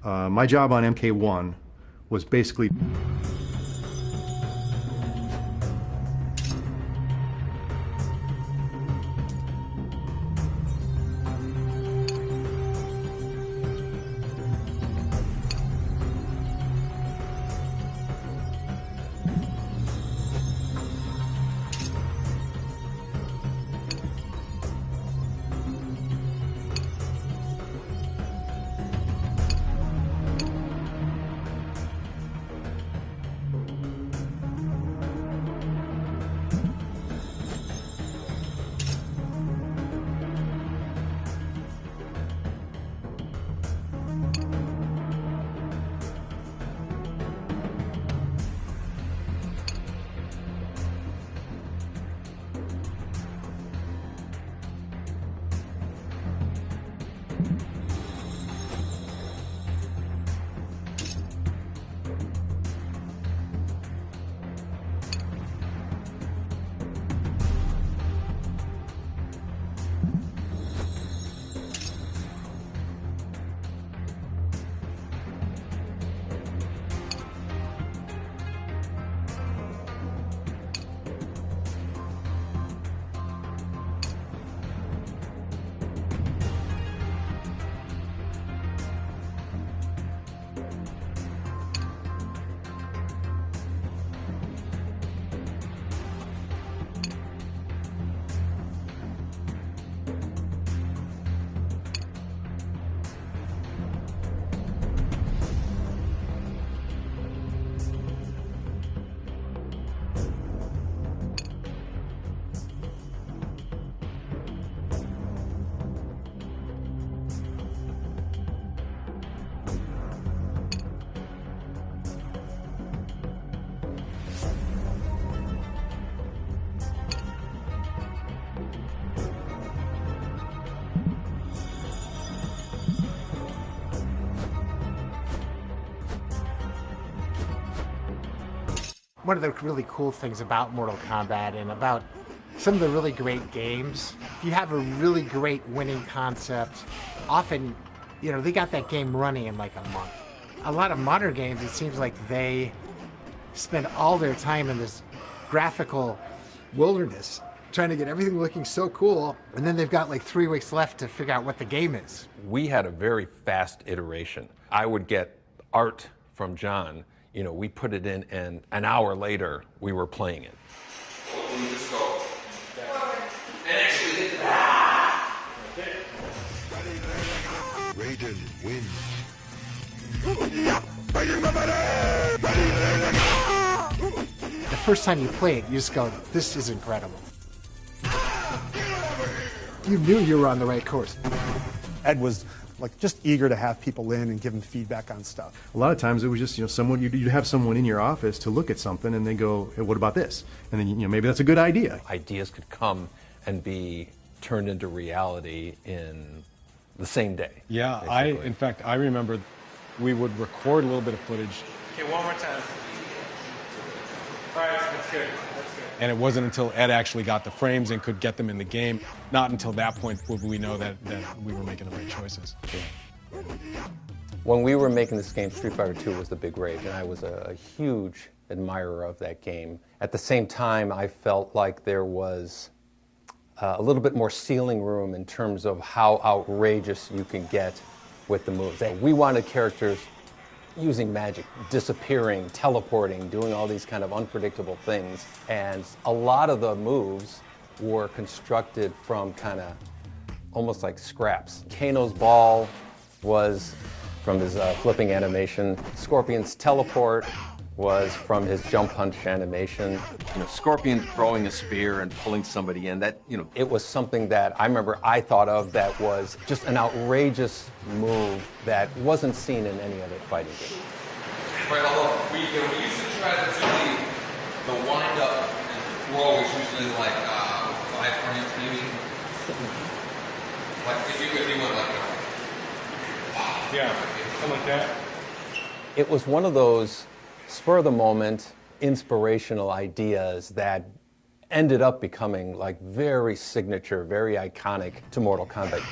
My job on MK1 was basically one of the really cool things about Mortal Kombat and about some of the really great games, if you have a really great winning concept, often, you know, they got that game running in like a month. A lot of modern games, it seems like they spend all their time in this graphical wilderness trying to get everything looking so cool, and then they've got like 3 weeks left to figure out what the game is. We had a very fast iteration. I would get art from John. You know, we put it in, and an hour later, we were playing it. Raiden wins. The first time you play it, you just go, this is incredible. You knew you were on the right course. Ed was like just eager to have people in and give them feedback on stuff. a lot of times it was just, you know, someone you'd have someone in your office to look at something and they go, hey, what about this? And then, you know, maybe that's a good idea. Ideas could come and be turned into reality in the same day. Yeah, basically. in fact, I remember we would record a little bit of footage. Okay, one more time. All right, that's good. And it wasn't until Ed actually got the frames and could get them in the game, not until that point would we know that we were making the right choices. When we were making this game, Street Fighter II was the big rage, and I was a huge admirer of that game. At the same time, I felt like there was a little bit more ceiling room in terms of how outrageous you can get with the moves. We wanted characters using magic, disappearing, teleporting, doing all these kind of unpredictable things. And a lot of the moves were constructed from kind of almost like scraps. Kano's ball was from his flipping animation. Scorpion's teleport was from his jump punch animation. You know, Scorpion throwing a spear and pulling somebody in, that, you know. It was something that I remember I thought of that was just an outrageous move that wasn't seen in any other fighting game. Right, although we used to try to do the wind up and throw is usually like 5 frames maybe. Like if you went like Yeah, something like that. It was one of those spur of the moment, inspirational ideas that ended up becoming like very signature, very iconic to Mortal Kombat.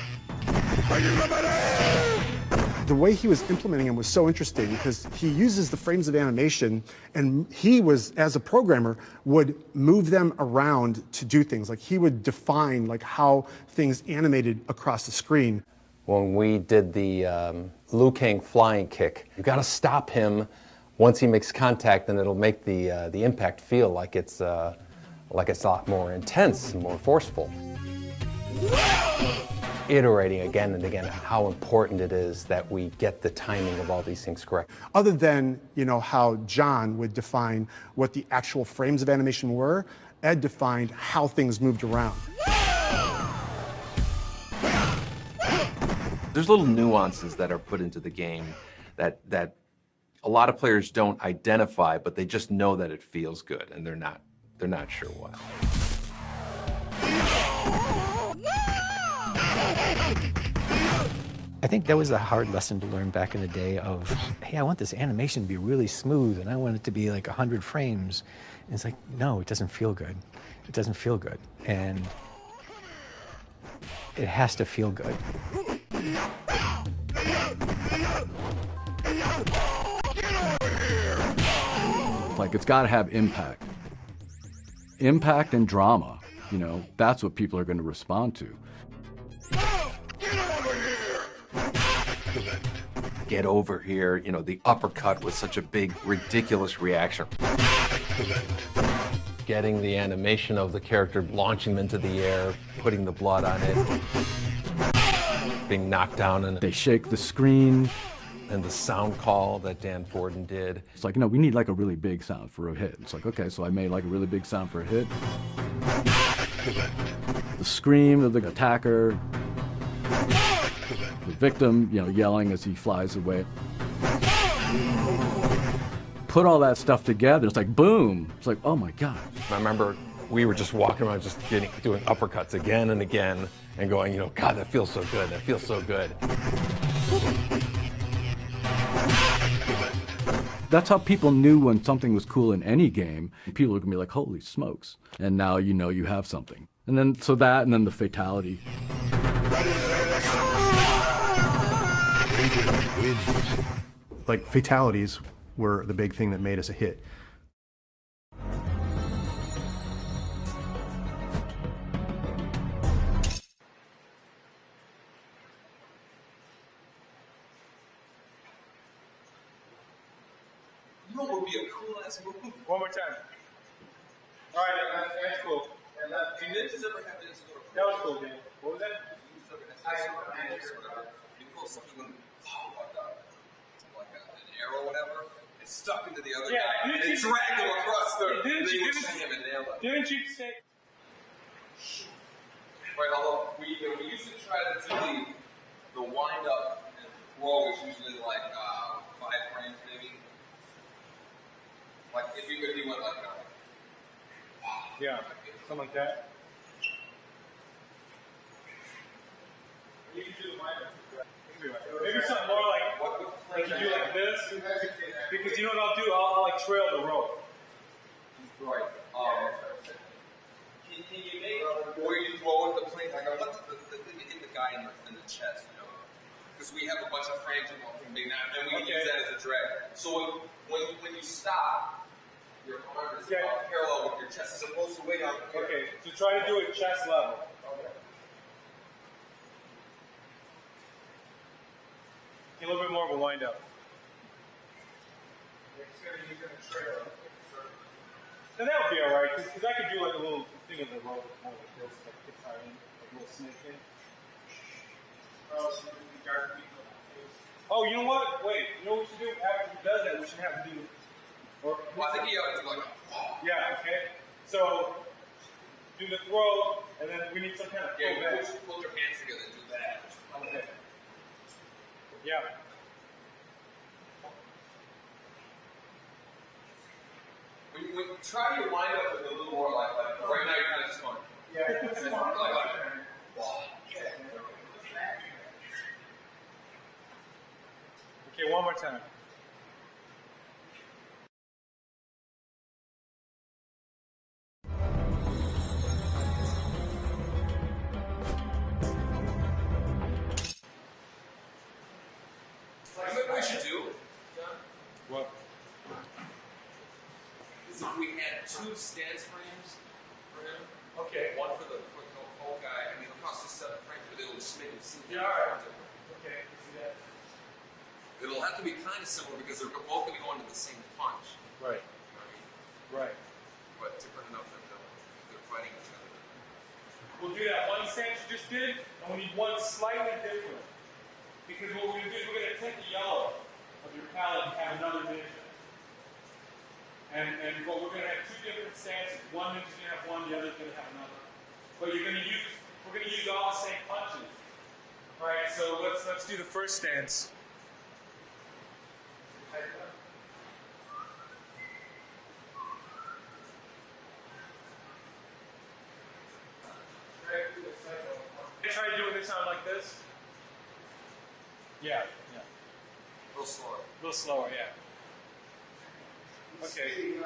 The way he was implementing them was so interesting because he uses the frames of animation, and he was, as a programmer, would move them around to do things. Like he would define like how things animated across the screen. When we did the Liu Kang flying kick, you got to stop him once he makes contact, and it'll make the impact feel like it's a lot more intense and more forceful. Iterating again and again how important it is that we get the timing of all these things correct. Other than, you know, how John would define what the actual frames of animation were, Ed defined how things moved around. There's little nuances that are put into the game that a lot of players don't identify, but they just know that it feels good, and they're not sure why. I think that was a hard lesson to learn back in the day of, hey, I want this animation to be really smooth and I want it to be like 100 frames. And it's like, no, it doesn't feel good. It doesn't feel good. And it has to feel good. Like, it's got to have impact. Impact and drama, you know, that's what people are going to respond to. Get over here, you know, the uppercut was such a big, ridiculous reaction. Getting the animation of the character launching them into the air, putting the blood on it, being knocked down, and they shake the screen. And the sound call that Dan Forden did. It's like, no, we need like a really big sound for a hit. It's like, okay, so I made like a really big sound for a hit. The scream of the attacker. The victim, you know, yelling as he flies away. Put all that stuff together, it's like, boom. It's like, oh my God. I remember we were just walking around just doing uppercuts again and again and going, you know, God, that feels so good, that feels so good. That's how people knew when something was cool in any game. People were gonna be like, holy smokes. And now you know you have something. And then, so that, and then the fatality. Like, fatalities were the big thing that made us a hit. You know what would be a cool ass move? One more time. All right, that's cool. Do ninjas ever have this sort of? That was cool, man. What was that? You pull something like an arrow or whatever, it's stuck into the other guy, and it dragged him across the Didn't you say? Right, although we used to try to do the wind up and throw is usually like 5 frames maybe. Like if you went like yeah, something like that. You can do the wind up. Maybe something more like you do like this, because you know what I'll do? I'll like trail the rope. Right. Can you make where you throw it the plane like let the thing hit the guy in the chest, you know? Because we have a bunch of frames and we can use that as a drag. So when you stop, your arm is parallel with your chest as opposed to way down here. Okay, so try to do it chest level. Okay. A little bit more of a wind up. Then that would be alright, because I could do like a little thing of the rope, more like this, like it's like a little snake in. Oh, you know what? Wait, you know what we should do? After he does that, we should have him do. Well, I think you have to do like yeah, okay. So, do the throw, and then we need some kind of throw back. Pull your hands together and do that. Okay. Yeah. When you try to wind up with a little more like right now you're kind of just going. Yeah. Okay, one more time. 2 stance frames for him. Okay. One for the whole guy. I mean, it'll cost you 7 frames, but it'll just make him seem. Yeah, all right. Okay, see that. It'll have to be kind of similar because they're both going to go into the same punch. Right. You know what I mean? Right. But different enough that they're fighting each other. We'll do that one stance you just did, and we need one slightly different. Because what we're going to do is we're going to take the yellow of your palette and have another ninja. And but we're going to have 2 different stances. One ninja's going to have one, the other's going to have another. But we're going to use all the same punches. All right, so let's do the first stance. Try doing this on like this. Yeah. A little slower. A little slower, yeah. Okay.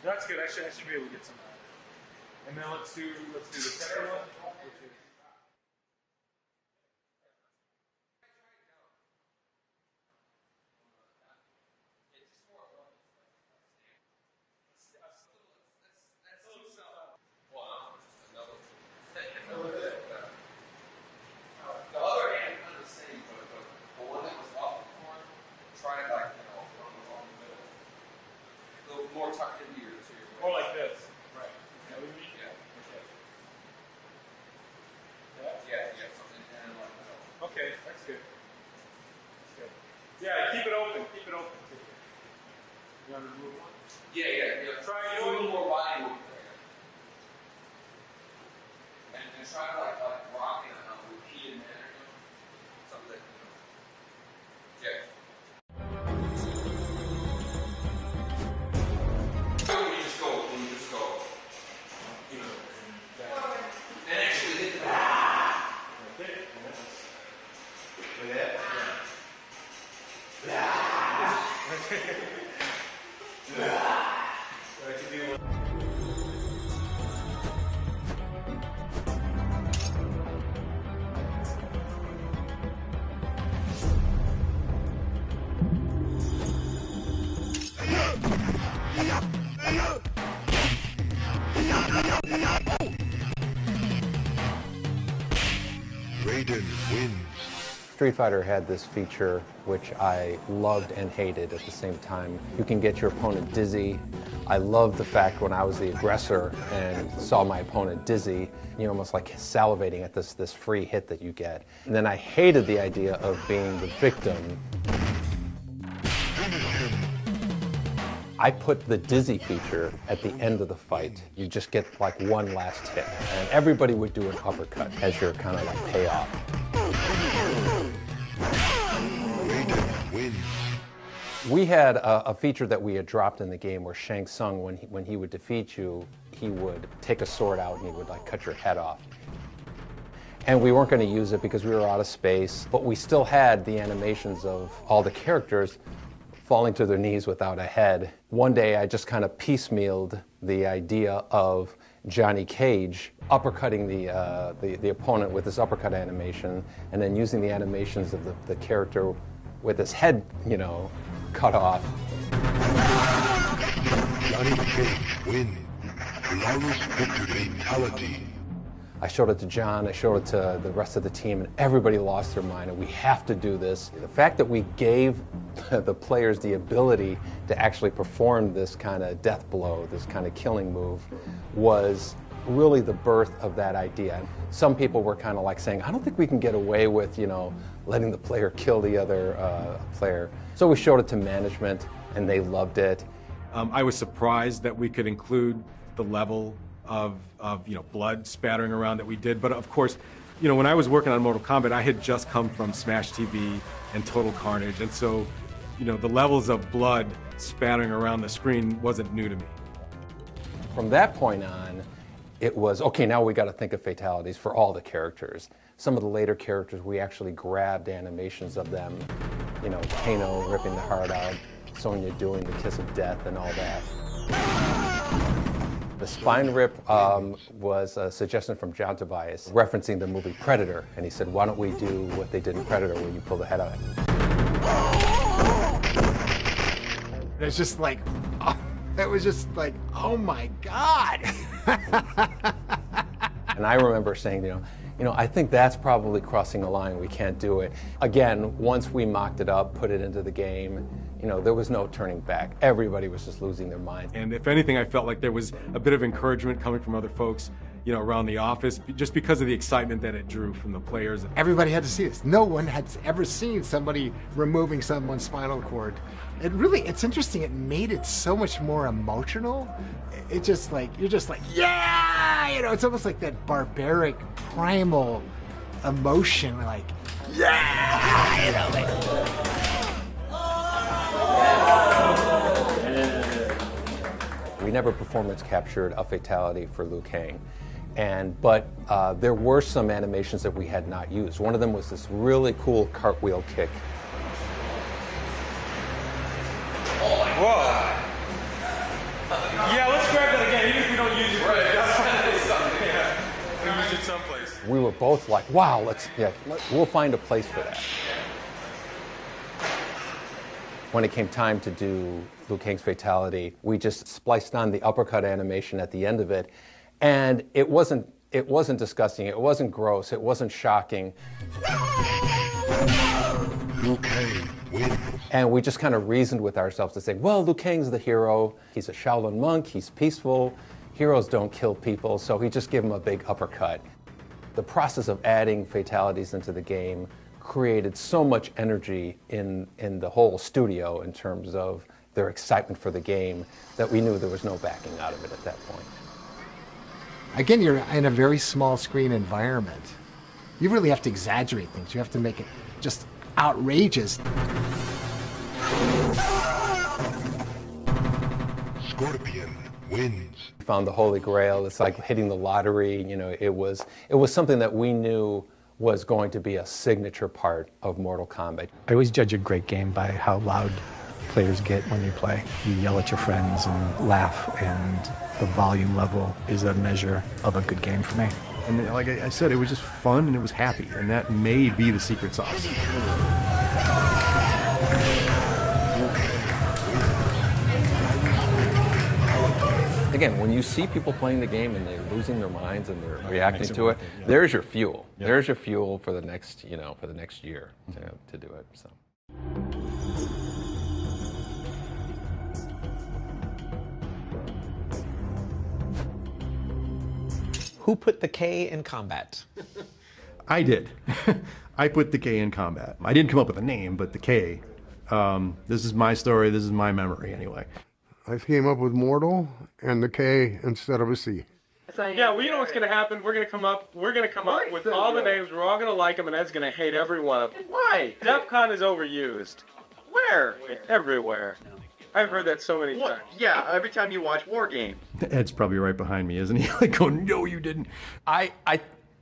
That's good. I should be able to get some. And then let's do the second one, which is. The other hand, kind of the same, but the one that was off before, try it like, along the middle. A little more tucked into your More like this. Right. Yeah. Okay. Yeah, something and like that. Okay, that's good. Yeah, keep it open. Keep it open. You want to remove one? Yeah. Try a little more body movement there. And try to like rock in a repeated manner, something. Yeah. When you just go, and actually hit the back. Like that? Raiden wins. Street Fighter had this feature which I loved and hated at the same time. You can get your opponent dizzy. I loved the fact when I was the aggressor and saw my opponent dizzy, you're almost like salivating at this free hit that you get. And then I hated the idea of being the victim. I put the dizzy feature at the end of the fight. You just get like one last hit. And everybody would do an uppercut as your kind of like payoff. Raiden wins. We had a feature that we had dropped in the game where Shang Tsung, when he would defeat you, he would take a sword out and he would like cut your head off. And we weren't going to use it because we were out of space, but we still had the animations of all the characters falling to their knees without a head. One day I just kind of piecemealed the idea of Johnny Cage uppercutting the opponent with this uppercut animation and then using the animations of the character with his head, cut off. Johnny Cage wins. Flawless victory fatality. I showed it to John, I showed it to the rest of the team, and everybody lost their mind, and we have to do this. The fact that we gave the players the ability to actually perform this kind of death blow, this kind of killing move, was really the birth of that idea. Some people were kind of like saying, I don't think we can get away with, letting the player kill the other player. So we showed it to management, and they loved it. I was surprised that we could include the level of blood spattering around that we did. But of course, when I was working on Mortal Kombat, I had just come from Smash TV and Total Carnage. And so, the levels of blood spattering around the screen wasn't new to me. From that point on, it was, okay, now we got to think of fatalities for all the characters. Some of the later characters, we actually grabbed animations of them, Kano ripping the heart out, Sonya doing the kiss of death and all that. The spine rip was a suggestion from John Tobias, referencing the movie Predator, and he said, why don't we do what they did in Predator where you pull the head out? It's just like, It was just like, oh my God. And I remember saying, I think that's probably crossing a line. We can't do it. Again, once we mocked it up, put it into the game, there was no turning back. Everybody was just losing their mind. And if anything, I felt like there was a bit of encouragement coming from other folks, around the office, just because of the excitement that it drew from the players. Everybody had to see this. No one had ever seen somebody removing someone's spinal cord. It's interesting. It made it so much more emotional. It just like, you're just like, yeah! It's almost like that barbaric, primal emotion, like, yeah! We never performance captured a fatality for Liu Kang. But there were some animations that we had not used. One of them was this really cool cartwheel kick. Whoa. Yeah, let's grab that again, even if we don't use it. Right, we'll use it someplace. We were both like, wow, we'll find a place for that. When it came time to do Liu Kang's fatality, we just spliced on the uppercut animation at the end of it, and it wasn't disgusting, it wasn't gross, it wasn't shocking. Liu Kang wins. And we just kind of reasoned with ourselves to say, well, Liu Kang's the hero, he's a Shaolin monk, he's peaceful, heroes don't kill people, so he just gave him a big uppercut. The process of adding fatalities into the game created so much energy in the whole studio in terms of their excitement for the game that we knew there was no backing out of it at that point. Again, you're in a very small screen environment. You really have to exaggerate things. You have to make it just outrageous. Scorpion wins. We found the Holy Grail. It's like hitting the lottery. It was something that we knew was going to be a signature part of Mortal Kombat. I always judge a great game by how loud players get when you play. You yell at your friends and laugh, and the volume level is a measure of a good game for me. And like I said, it was just fun and it was happy, and that may be the secret sauce. Again, when you see people playing the game and they're losing their minds and they're reacting to it, there's your fuel. Yeah. There's your fuel for the next, for the next year to do it. So. Who put the K in Kombat? I did. I put the K in Kombat. I didn't come up with a name, but the K. This is my story. This is my memory, anyway. I came up with Mortal and the K instead of a C. Yeah, well, you know what's going to happen? We're going to come up with all the names. We're all going to like them, and Ed's going to hate every one of them. Why? DEFCON is overused. Where? Everywhere. I've heard that so many times. Yeah, every time you watch War Game. Ed's probably right behind me, isn't he? Like, oh, no, you didn't. I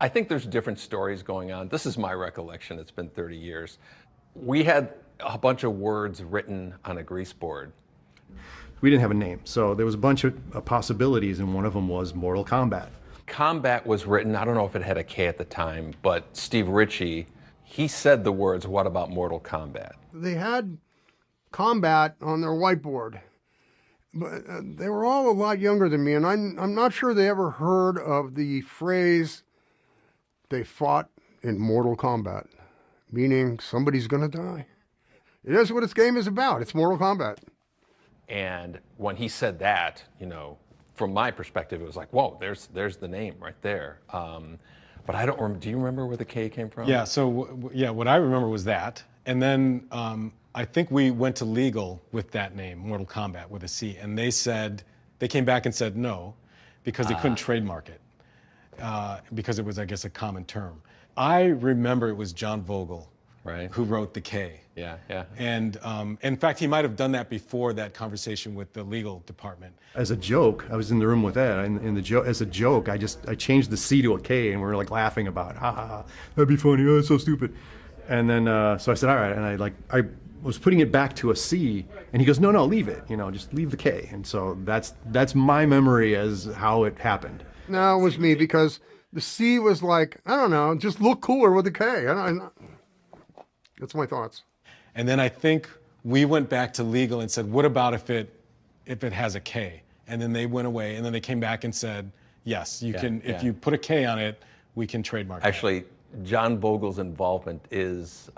think there's different stories going on. This is my recollection. It's been 30 years. We had a bunch of words written on a grease board. We didn't have a name, so there was a bunch of possibilities, and one of them was Mortal Kombat. Kombat was written, I don't know if it had a K at the time, but Steve Ritchie, he said the words, what about Mortal Kombat? They had Kombat on their whiteboard, but they were all a lot younger than me, and I'm not sure they ever heard of the phrase, they fought in Mortal Kombat, meaning somebody's going to die. It is what this game is about. It's Mortal Kombat. And when he said that, from my perspective, it was like, whoa, there's the name right there. But I don't remember. Do you remember where the K came from? Yeah, so what I remember was that. And then I think we went to legal with that name, Mortal Kombat, with a C. And they came back and said no, because they couldn't trademark it. Because it was, I guess, a common term. I remember it was John Vogel, right, who wrote the K. Yeah. And in fact, he might have done that before that conversation with the legal department. As a joke, I was in the room with Ed, and as a joke, I changed the C to a K, and we were like laughing about it. Ha ha ha, that'd be funny, oh, it's so stupid. And then, so I said, all right, and I was putting it back to a C, and he goes, no, leave it, just leave the K. And so that's my memory as how it happened. No, it was me, because the C was like, I don't know, just look cooler with the K. That's my thoughts. And then I think we went back to legal and said, what about if it if it has a K. And then they went away, and then they came back and said, yes, you can. If yeah. you put a K on it, we can trademark it. Actually, John Vogle's involvement is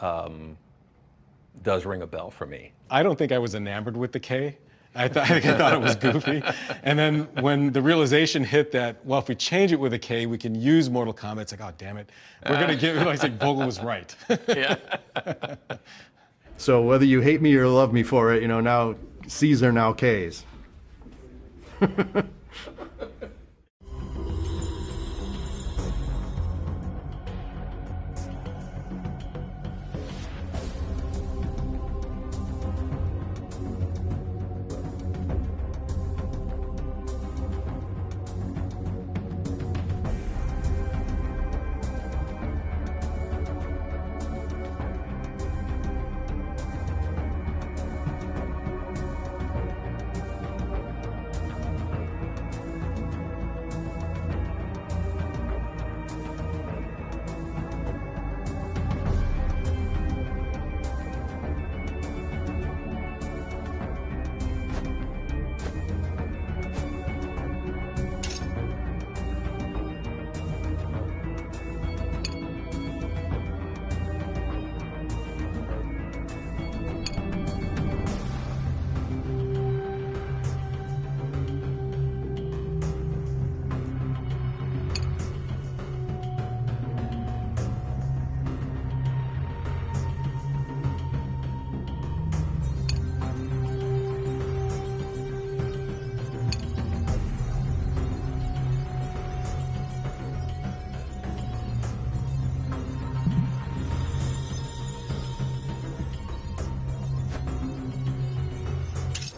does ring a bell for me. I don't think I was enamored with the K. I thought it was goofy. And then when the realization hit that, well, if we change it with a K, we can use Mortal Kombat, it's like, oh, damn it. We're going to give it, like, Vogel was right. Yeah. So whether you hate me or love me for it, now C's are now K's.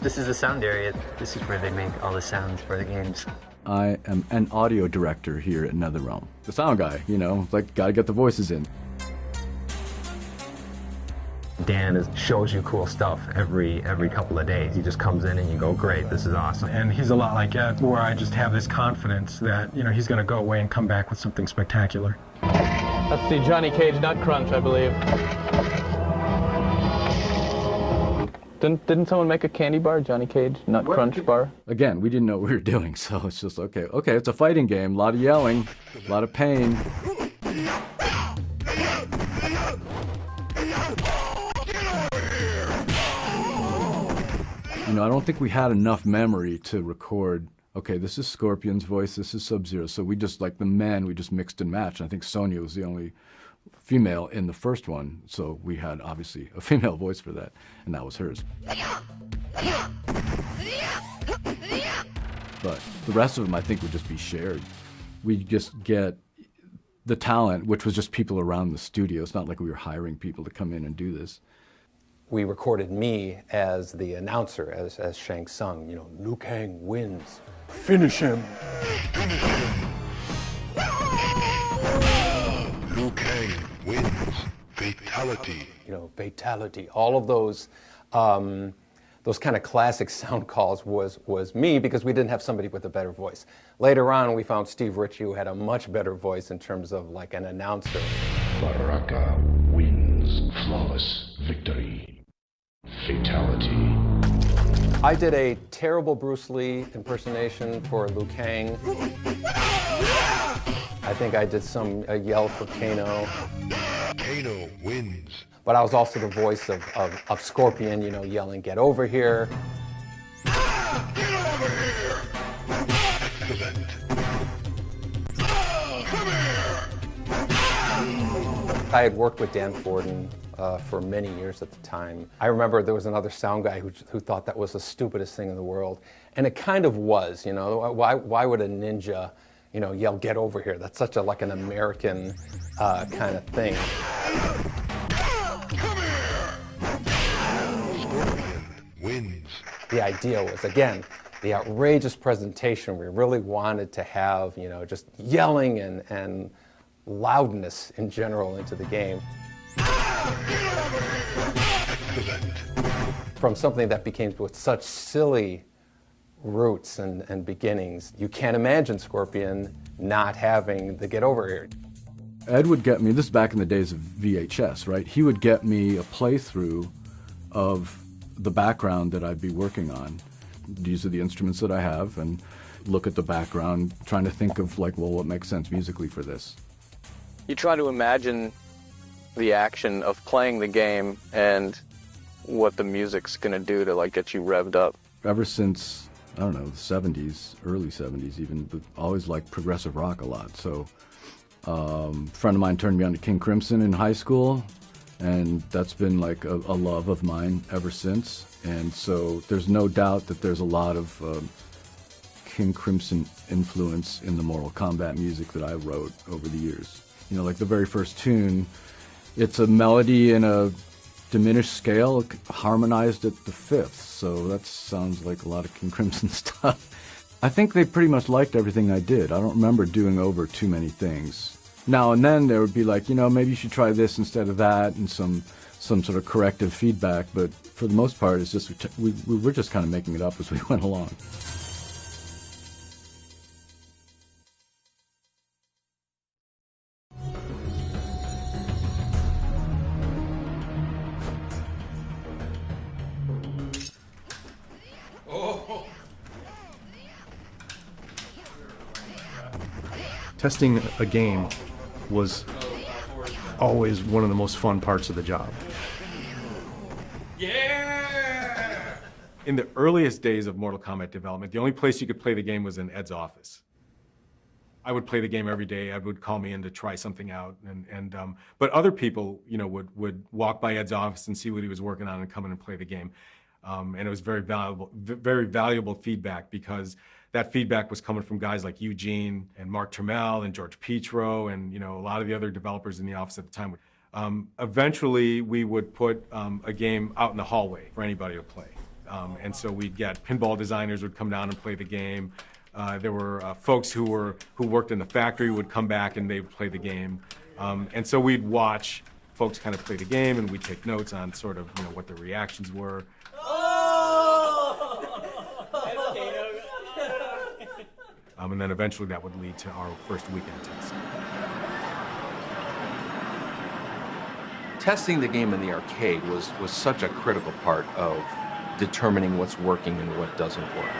This is the sound area. This is where they make all the sounds for the games. I am an audio director here at NetherRealm. The sound guy, gotta get the voices in. Dan shows you cool stuff every couple of days. He just comes in and you go, great, this is awesome. And he's a lot like Ed, where I just have this confidence that, he's going to go away and come back with something spectacular. That's the Johnny Cage Nut Crunch, I believe. Didn't someone make a candy bar, Johnny Cage Nut Crunch bar? Again, we didn't know what we were doing, so it's just, okay, it's a fighting game, a lot of yelling, a lot of pain. I don't think we had enough memory to record, okay, this is Scorpion's voice, this is Sub-Zero, so we just, like the men, we just mixed and matched. And I think Sonya was the only female in the first one, so we had obviously a female voice for that, and that was hers. But the rest of them, I think, would just be shared. We just get the talent, which was just people around the studio. It's not like we were hiring people to come in and do this. We recorded me as the announcer, as Shang Tsung. Liu Kang wins. Finish him. Liu Kang wins. Fatality. Fatality. All of those kind of classic sound calls was me, because we didn't have somebody with a better voice. Later on, we found Steve Ritchie, who had a much better voice in terms of like an announcer. Baraka wins. Flawless victory. Fatality. I did a terrible Bruce Lee impersonation for Liu Kang. I think I did a yell for Kano. Kano wins. But I was also the voice of Scorpion, yelling, get over here. Get over here. Excellent. Come here. I had worked with Dan Forden for many years at the time. I remember there was another sound guy who thought that was the stupidest thing in the world. And it kind of was, why would a ninja, yell, get over here? That's such like an American kind of thing. Scorpion wins. The idea was, again, the outrageous presentation. We really wanted to have, just yelling and loudness in general into the game. From something that became with such silly roots and beginnings, you can't imagine Scorpion not having the get over here. Ed would get me, this is back in the days of VHS, right? He would get me a playthrough of the background that I'd be working on. these are the instruments that I have, and look at the background, trying to think of like, well, what makes sense musically for this. You try to imagine the action of playing the game and what the music's going to do to like get you revved up. Ever since, I don't know, the 70s, early 70s even, but always liked progressive rock a lot. So a friend of mine turned me on to King Crimson in high school, and that's been like a love of mine ever since. And so there's no doubt that there's a lot of King Crimson influence in the Mortal Kombat music that I wrote over the years. You know, like the very first tune, it's a melody in a diminished scale, harmonized at the fifth. So that sounds like a lot of King Crimson stuff. I think they pretty much liked everything I did. I don't remember doing over too many things. Now and then there would be like, you know, maybe you should try this instead of that, and some sort of corrective feedback. But for the most part, it's just we were just kind of making it up as we went along. Testing a game was always one of the most fun parts of the job. Yeah! In the earliest days of Mortal Kombat development, the only place you could play the game was in Ed's office. I would play the game every day. Ed would call me in to try something out, but other people, you know, would walk by Ed's office and see what he was working on and come in and play the game. And it was very valuable feedback, because that feedback was coming from guys like Eugene and Mark Trammell and George Petro and, you know, a lot of the other developers in the office at the time. Eventually, we would put a game out in the hallway for anybody to play. And so we'd get pinball designers would come down and play the game. There were folks who worked in the factory would come back and they would play the game. And so we'd watch folks kind of play the game, and we'd take notes on sort of, you know, what the reactions were. And then eventually that would lead to our first weekend test. Testing the game in the arcade was such a critical part of determining what's working and what doesn't work.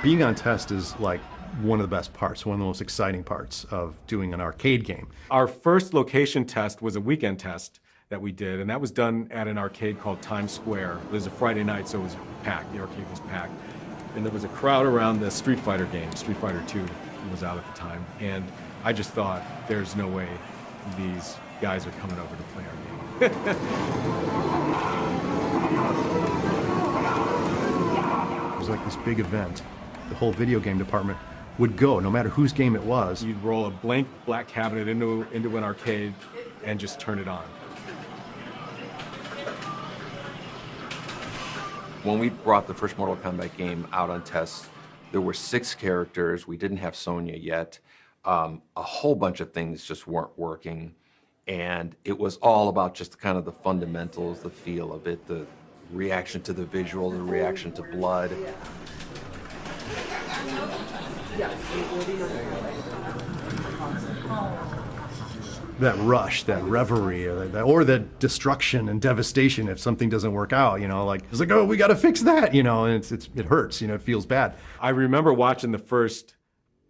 Being on test is like one of the best parts, one of the most exciting parts of doing an arcade game. Our first location test was a weekend test that we did, and that was done at an arcade called Times Square. It was a Friday night, so it was packed. The arcade was packed. And there was a crowd around the Street Fighter game. Street Fighter 2 was out at the time. And I just thought, there's no way these guys are coming over to play our game. It was like this big event. The whole video game department would go, no matter whose game it was. You'd roll a blank black cabinet into an arcade and just turn it on. When we brought the first Mortal Kombat game out on test, there were 6 characters. We didn't have Sonya yet. A whole bunch of things just weren't working. And it was all about just kind of the fundamentals, the feel of it, the reaction to the visual, the reaction to blood. That rush, that reverie, or that destruction and devastation if something doesn't work out, you know, like, it's like, oh, we got to fix that, you know, and it hurts, you know, it feels bad. I remember watching the first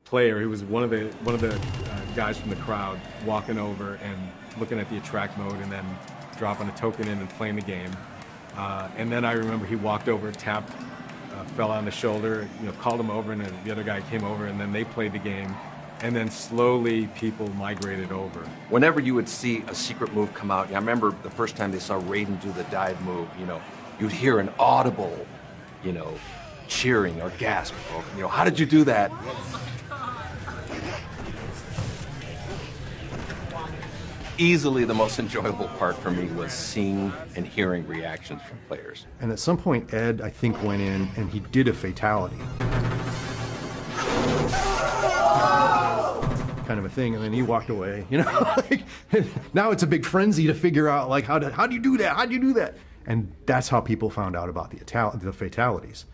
player. He was one of the guys from the crowd walking over and looking at the attract mode and then dropping a token in and playing the game. And then I remember he walked over, tapped, fell on the shoulder, you know, called him over, and then the other guy came over, and then they played the game. And then slowly people migrated over. Whenever you would see a secret move come out, I remember the first time they saw Raiden do the dive move, you know, you'd hear an audible, you know, cheering or gasp, or, you know, how did you do that? Easily the most enjoyable part for me was seeing and hearing reactions from players. And at some point, Ed, I think, went in and he did a fatality. Kind of a thing, and then he walked away, you know. Like, now it's a big frenzy to figure out, like, how do you do that? How do you do that? And that's how people found out about the fatalities,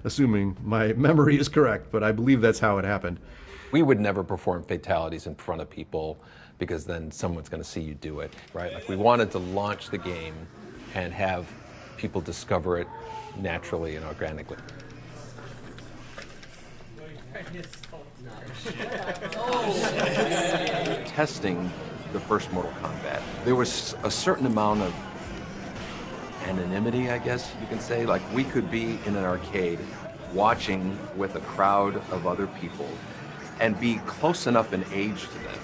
assuming my memory is correct, but I believe that's how it happened. We would never perform fatalities in front of people because then someone's going to see you do it, right? Like, we wanted to launch the game and have people discover it naturally and organically. Testing the first Mortal Kombat, there was a certain amount of anonymity, I guess you can say. Like, we could be in an arcade watching with a crowd of other people and be close enough in age to them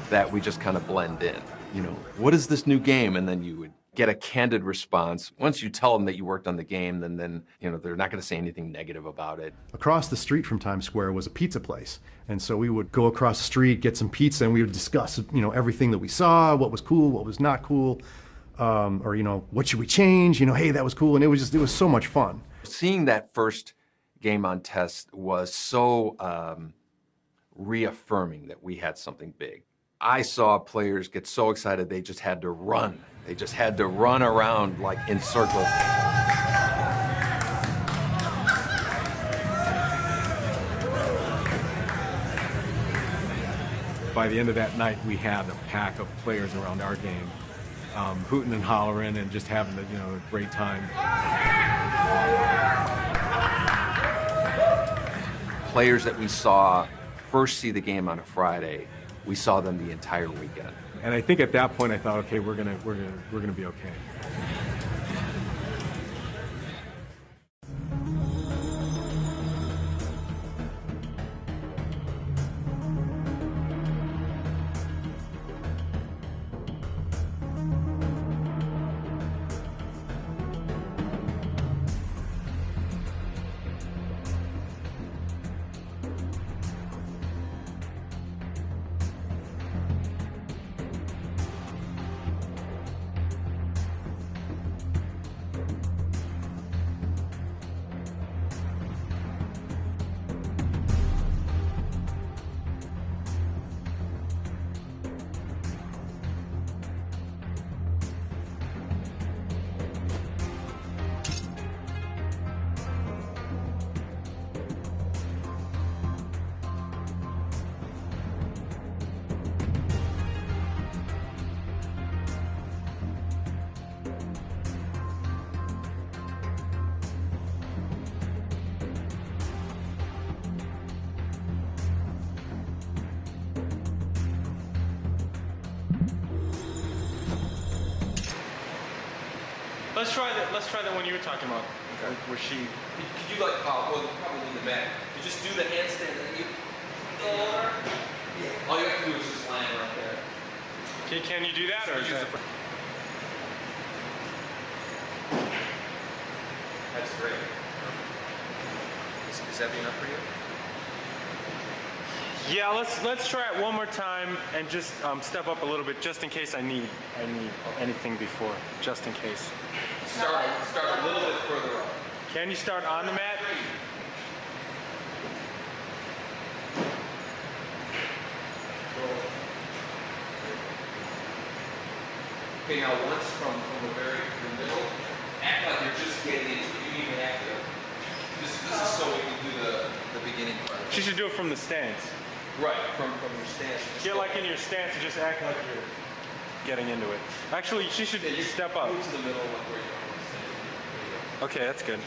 that we just kind of blend in. You know, what is this new game? And then you would get a candid response. Once you tell them that you worked on the game, then you know, they're not going to say anything negative about it. Across the street from Times Square was a pizza place. And so we would go across the street, get some pizza, and we would discuss, you know, everything that we saw, what was cool, what was not cool, or, you know, what should we change? You know, hey, that was cool. And it was so much fun. Seeing that first game on test was so reaffirming that we had something big. I saw players get so excited they just had to run. They just had to run around like in circles. By the end of that night, we had a pack of players around our game, hooting and hollering and just having a, you know, a great time. Players that we saw first see the game on a Friday, we saw them the entire weekend. And I think at that point I thought, okay, we're gonna be okay. Let's try that one you were talking about, okay. Where she. Could you like, well, you probably need the mat. You just do the handstand and then you go over. Yeah. All you have to do is just land right there. Can you do that, or is that? That's great. Is that enough for you? Yeah, let's try it one more time and just step up a little bit, just in case I need anything before, just in case. Start a little bit further up. Can you start on the mat? Okay, now once from the middle, act like you're just getting into it. You even have to. This is so we can do the beginning part. She should do it from the stance. Right, from your stance. Get like in your stance and just act like you're getting into it. Actually, she should step up. Move to the middle, like where you're. Okay, that's good.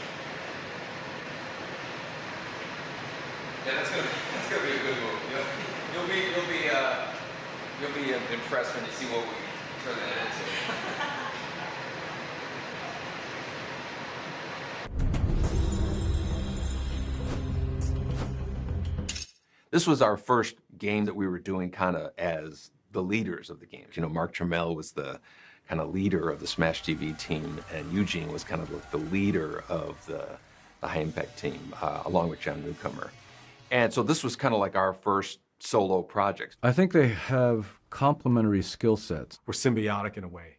Yeah, that's gonna be a good move. You'll be impressed when you see what we turn that into. This was our first game that we were doing kind of as the leaders of the games. You know, Mark Trammell was the kind of leader of the Smash TV team, and Eugene was kind of like the leader of the High Impact team, along with John Newcomer. And so this was kind of like our first solo project. I think they have complementary skill sets. We're symbiotic in a way.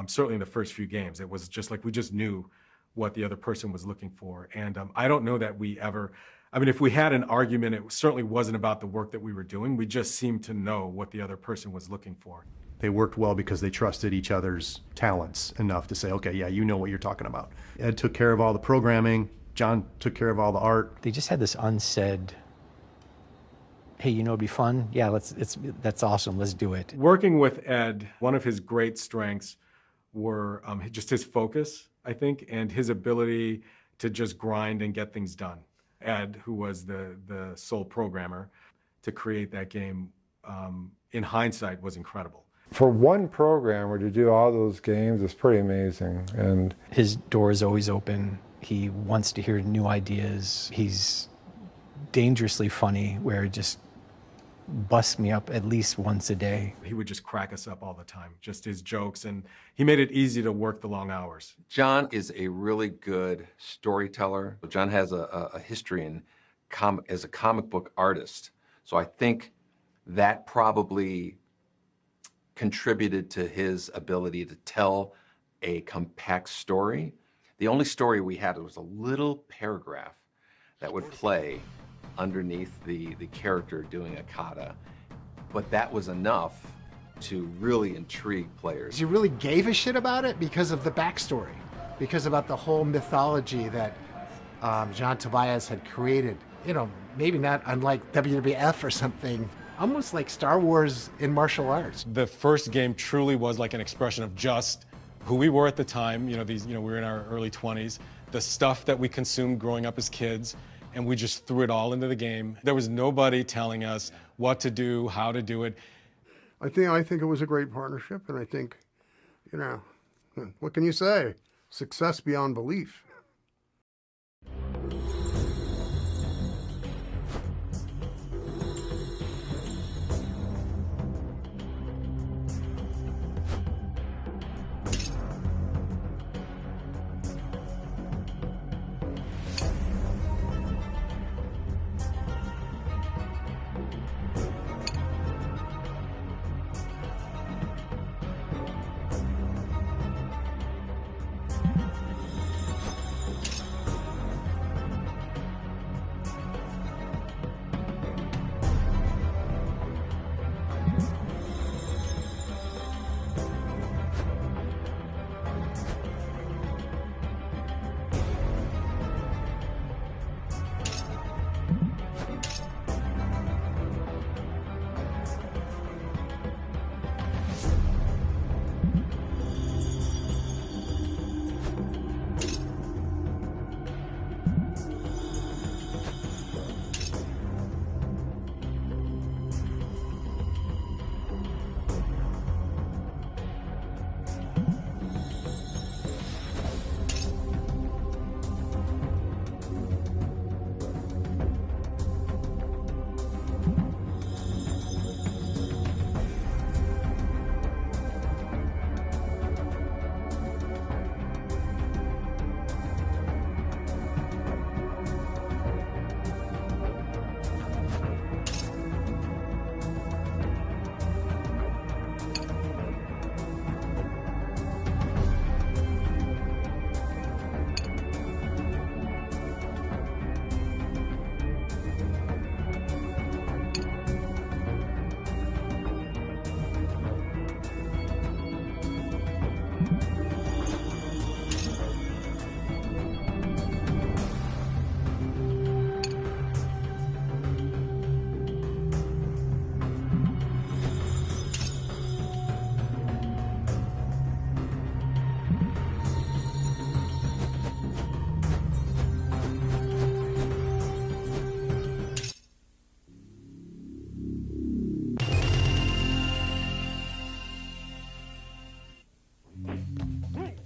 Certainly in the first few games, it was just like we just knew what the other person was looking for. And I don't know that we ever, I mean, if we had an argument, it certainly wasn't about the work that we were doing. We just seemed to know what the other person was looking for. They worked well because they trusted each other's talents enough to say, okay, yeah, you know what you're talking about. Ed took care of all the programming. John took care of all the art. They just had this unsaid, hey, you know, it'd be fun. Yeah, that's awesome. Let's do it. Working with Ed, one of his great strengths were just his focus, I think, and his ability to just grind and get things done. Ed, who was the sole programmer to create that game, in hindsight, was incredible. For one programmer to do all those games is pretty amazing. And his door is always open. He wants to hear new ideas. He's dangerously funny, where it just busts me up at least once a day. He would just crack us up all the time, just his jokes, and he made it easy to work the long hours. John is a really good storyteller. John has a history in as a comic book artist, so I think that probably contributed to his ability to tell a compact story. The only story we had was a little paragraph that would play underneath the character doing a kata, but that was enough to really intrigue players. You really gave a shit about it because of the backstory, because about the whole mythology that John Tobias had created. You know, maybe not unlike WWF or something, almost like Star Wars in martial arts. The first game truly was like an expression of just who we were at the time. We were in our early 20s, the stuff that we consumed growing up as kids, and we just threw it all into the game. There was nobody telling us what to do, how to do it. I think it was a great partnership, and I think, what can you say? Success beyond belief.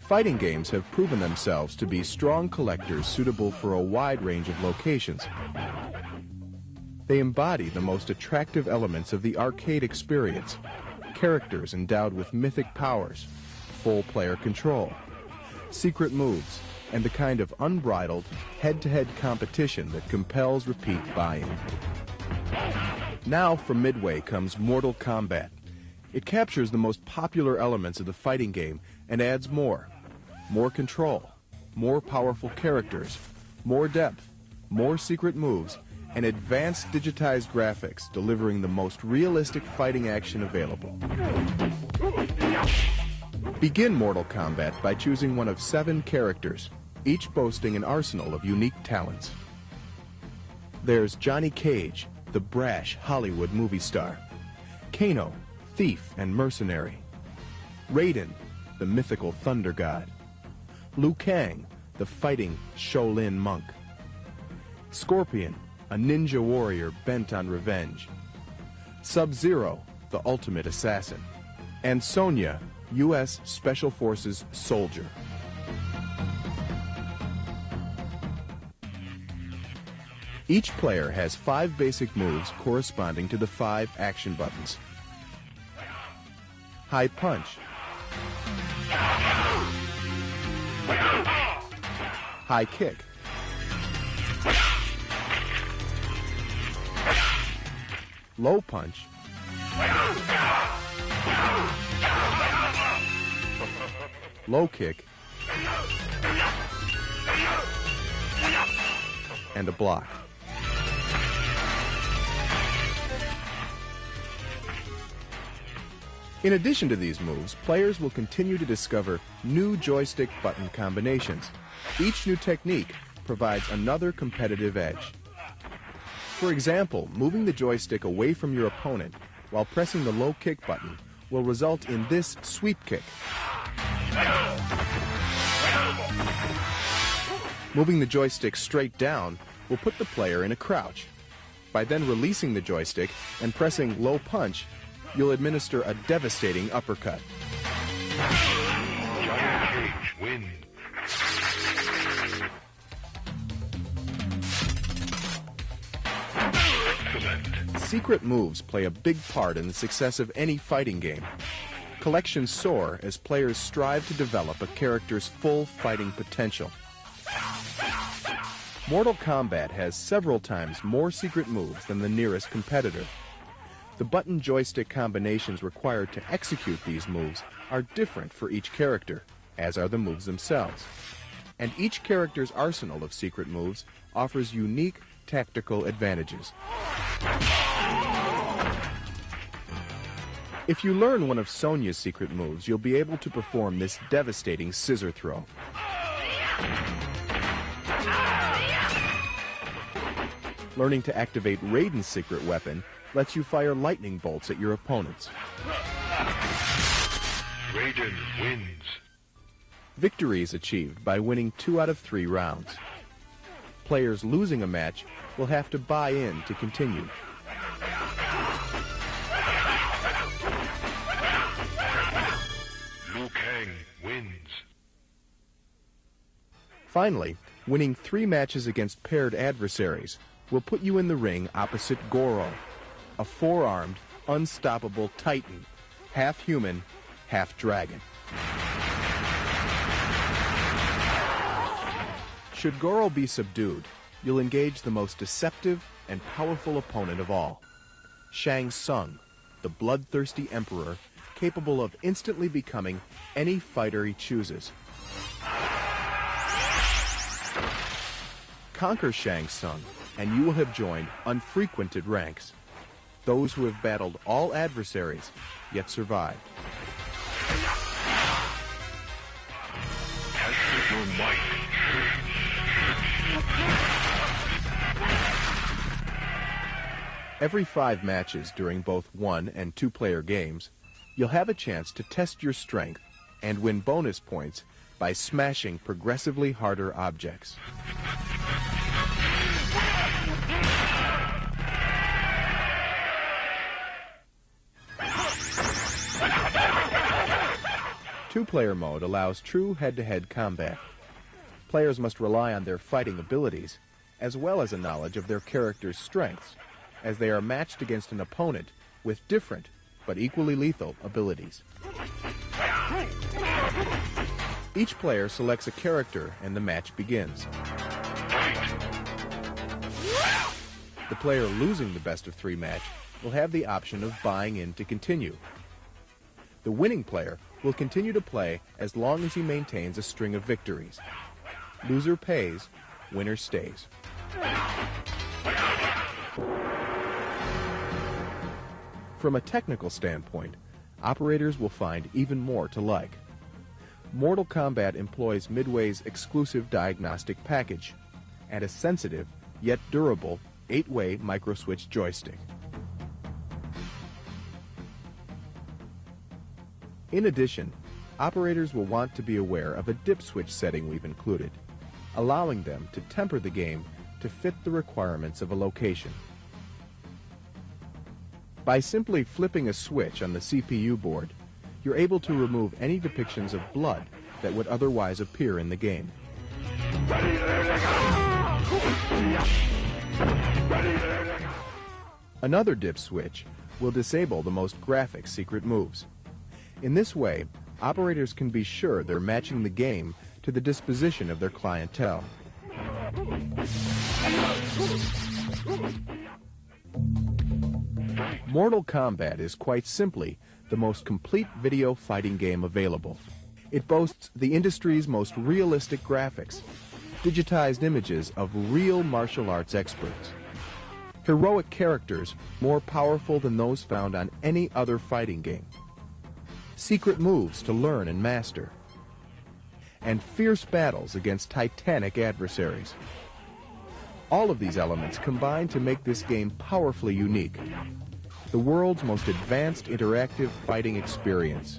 Fighting games have proven themselves to be strong collectors suitable for a wide range of locations. They embody the most attractive elements of the arcade experience: characters endowed with mythic powers, full player control, secret moves, and the kind of unbridled, head-to-head competition that compels repeat buy-in. Now from Midway comes Mortal Kombat. It captures the most popular elements of the fighting game and adds more control, more powerful characters, more depth, more secret moves, and advanced digitized graphics, delivering the most realistic fighting action available. Begin Mortal Kombat by choosing one of 7 characters, each boasting an arsenal of unique talents. There's Johnny Cage, the brash Hollywood movie star; Kano, thief and mercenary; Raiden, the mythical thunder god. Liu Kang, the fighting Shaolin monk. Scorpion, a ninja warrior bent on revenge. Sub-Zero, the ultimate assassin. And Sonya, U.S. Special Forces soldier. Each player has 5 basic moves corresponding to the 5 action buttons. High punch. High kick. Low punch. Low kick. And a block. In addition to these moves, players will continue to discover new joystick button combinations. Each new technique provides another competitive edge. For example, moving the joystick away from your opponent while pressing the low kick button will result in this sweep kick. Moving the joystick straight down will put the player in a crouch. By then releasing the joystick and pressing low punch, you'll administer a devastating uppercut. Giant Cage wins. Secret moves play a big part in the success of any fighting game. Collections soar as players strive to develop a character's full fighting potential. Mortal Kombat has several times more secret moves than the nearest competitor. The button joystick combinations required to execute these moves are different for each character, as are the moves themselves. And each character's arsenal of secret moves offers unique tactical advantages. If you learn one of Sonya's secret moves, you'll be able to perform this devastating scissor throw. Learning to activate Raiden's secret weapon lets you fire lightning bolts at your opponents. Raiden wins. Victory is achieved by winning 2 out of 3 rounds. Players losing a match will have to buy in to continue. Liu Kang wins. Finally, winning 3 matches against paired adversaries will put you in the ring opposite Goro, a 4-armed, unstoppable titan, half human, half dragon. Should Goro be subdued, you'll engage the most deceptive and powerful opponent of all, Shang Tsung, the bloodthirsty emperor capable of instantly becoming any fighter he chooses. Conquer Shang Tsung, and you will have joined unfrequented ranks, those who have battled all adversaries, yet survived. Test your might. Every 5 matches during both 1- and 2-player games, you'll have a chance to test your strength and win bonus points by smashing progressively harder objects. Two-player mode allows true head-to-head combat. Players must rely on their fighting abilities, as well as a knowledge of their character's strengths, as they are matched against an opponent with different but equally lethal abilities. Each player selects a character and the match begins. The player losing the best of 3 match will have the option of buying in to continue. The winning player will continue to play as long as he maintains a string of victories. Loser pays, winner stays. From a technical standpoint, operators will find even more to like. Mortal Kombat employs Midway's exclusive diagnostic package and a sensitive yet durable 8-way microswitch joystick. In addition, operators will want to be aware of a dip switch setting we've included, allowing them to temper the game to fit the requirements of a location. By simply flipping a switch on the CPU board, you're able to remove any depictions of blood that would otherwise appear in the game. Another dip switch will disable the most graphic secret moves. In this way, operators can be sure they're matching the game to the disposition of their clientele. Mortal Kombat is quite simply the most complete video fighting game available. It boasts the industry's most realistic graphics, digitized images of real martial arts experts, heroic characters more powerful than those found on any other fighting game, secret moves to learn and master, and fierce battles against titanic adversaries. All of these elements combine to make this game powerfully unique, the world's most advanced interactive fighting experience.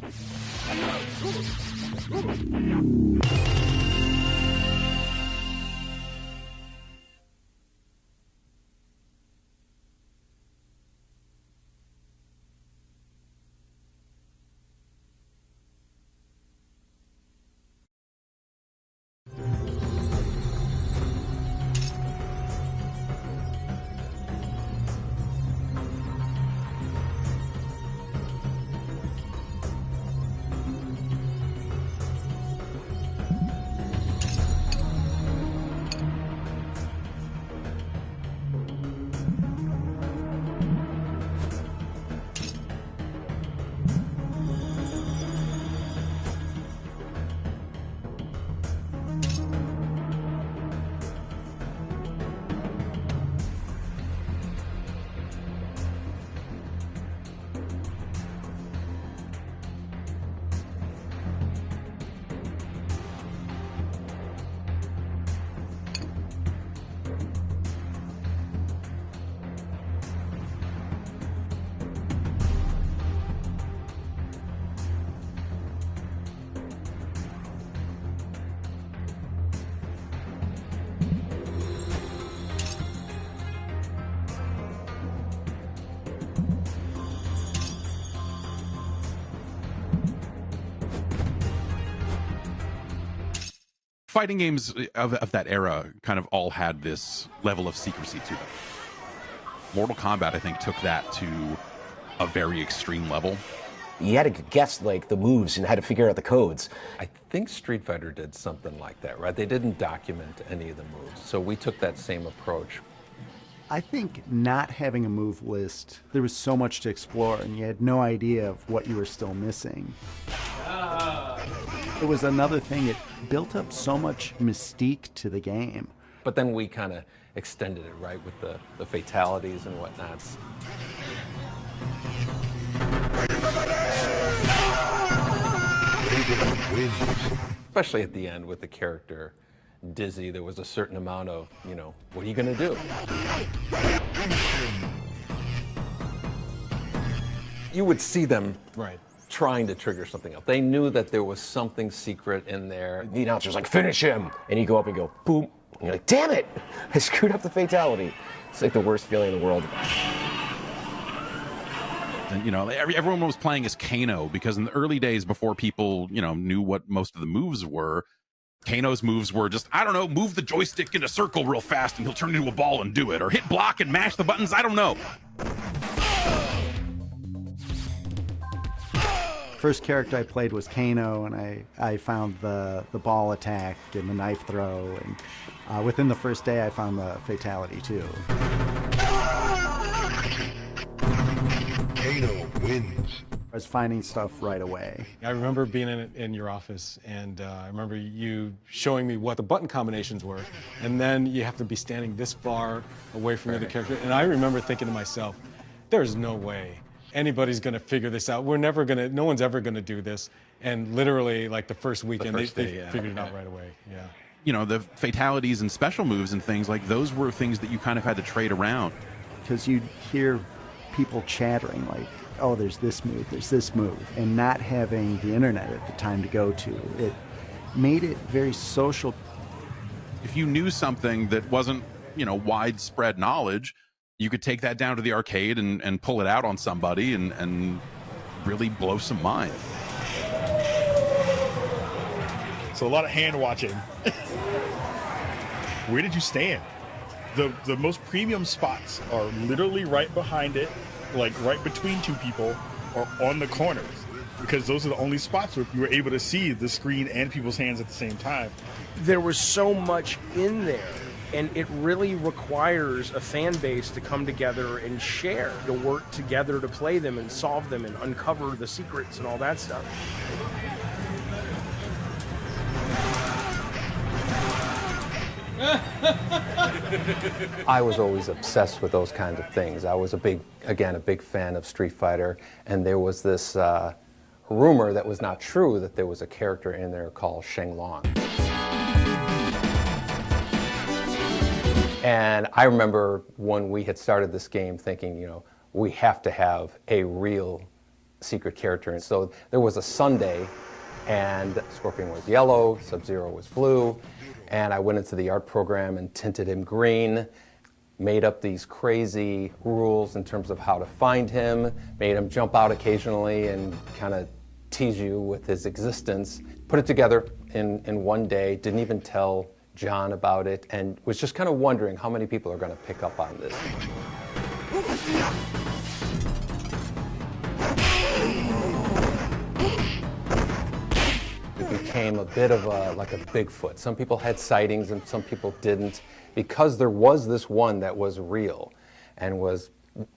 Fighting games of that era kind of all had this level of secrecy to them. Mortal Kombat, I think, took that to a very extreme level. You had to guess like the moves and had to figure out the codes. I think Street Fighter did something like that, right? They didn't document any of the moves, so we took that same approach. I think not having a move list, there was so much to explore and you had no idea of what you were still missing. It was another thing, it built up so much mystique to the game. But then we kind of extended it, right, with the fatalities and whatnots. Especially at the end with the character Dizzy, there was a certain amount of, you know, what are you going to do? You would see them trying to trigger something else. They knew that there was something secret in there. The announcer's like, finish him! And you go up and go, boom. And you're like, damn it! I screwed up the fatality. It's like the worst feeling in the world. And, you know, everyone was playing as Kano because in the early days before people, you know, knew what most of the moves were, Kano's moves were just, I don't know, move the joystick in a circle real fast and he'll turn into a ball and do it, or hit block and mash the buttons, I don't know. First character I played was Kano, and I found the ball attack and the knife throw, and within the first day I found the fatality too. Kano wins. I was finding stuff right away. I remember being in your office, and I remember you showing me what the button combinations were, and then you have to be standing this far away from the other character, and I remember thinking to myself, there's no way anybody's going to figure this out. No one's ever going to do this. And literally, like the first weekend, they figured it out right away. Yeah. You know, the fatalities and special moves and things like those were things that you kind of had to trade around. Because you'd hear people chattering like, oh, there's this move, and not having the internet at the time to go to, it made it very social. If you knew something that wasn't, widespread knowledge, you could take that down to the arcade and pull it out on somebody and really blow some mind. So a lot of hand watching. Where did you stand? The most premium spots are literally right behind it, like right between two people, or on the corners, because those are the only spots where you were able to see the screen and people's hands at the same time. There was so much in there, and it really requires a fan base to come together and share, to work together to play them and solve them and uncover the secrets and all that stuff. I was always obsessed with those kinds of things. I was a big fan of Street Fighter, and there was this rumor that was not true, that there was a character in there called Sheng Long. And I remember when we had started this game thinking, we have to have a real secret character. And so there was a Sunday, and Scorpion was yellow, Sub-Zero was blue, and I went into the art program and tinted him green, made up these crazy rules in terms of how to find him, made him jump out occasionally and kind of tease you with his existence. Put it together in one day, didn't even tell John about it, and was just kind of wondering how many people are going to pick up on this. It became a bit of like a Bigfoot. Some people had sightings and some people didn't, because there was this one that was real and was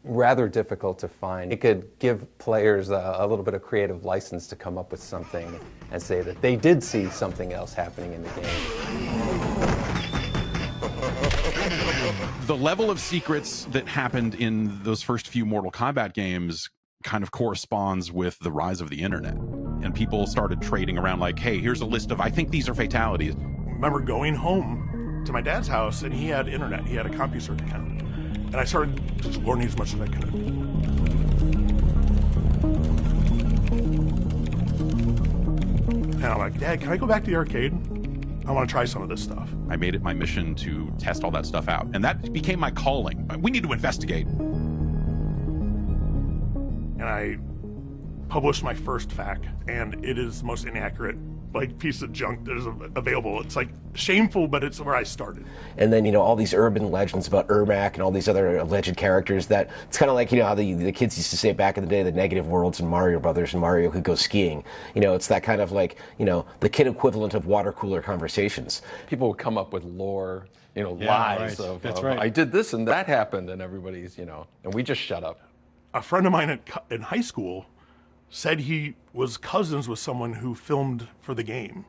rather difficult to find. It could give players a little bit of creative license to come up with something and say that they did see something else happening in the game. The level of secrets that happened in those first few Mortal Kombat games kind of corresponds with the rise of the internet. And people started trading around like, hey, here's a list of, I think these are fatalities. I remember going home to my dad's house, and he had internet. He had a CompuServe account. And I started just learning as much as I could. And I'm like, Dad, can I go back to the arcade? I want to try some of this stuff. I made it my mission to test all that stuff out. And that became my calling. We need to investigate. And I published my first FAQ, and it is the most inaccurate piece of junk that is available. It's shameful, but it's where I started. And then, all these urban legends about Ermac and all these other alleged characters that it's kind of like, how the kids used to say back in the day, the negative worlds in Mario Brothers and Mario could go skiing. It's that kind of the kid equivalent of water cooler conversations. People would come up with lore, lies right. of, That's right. I did this and that happened, and everybody's, and we just shut up. A friend of mine in high school said he was cousins with someone who filmed for the game,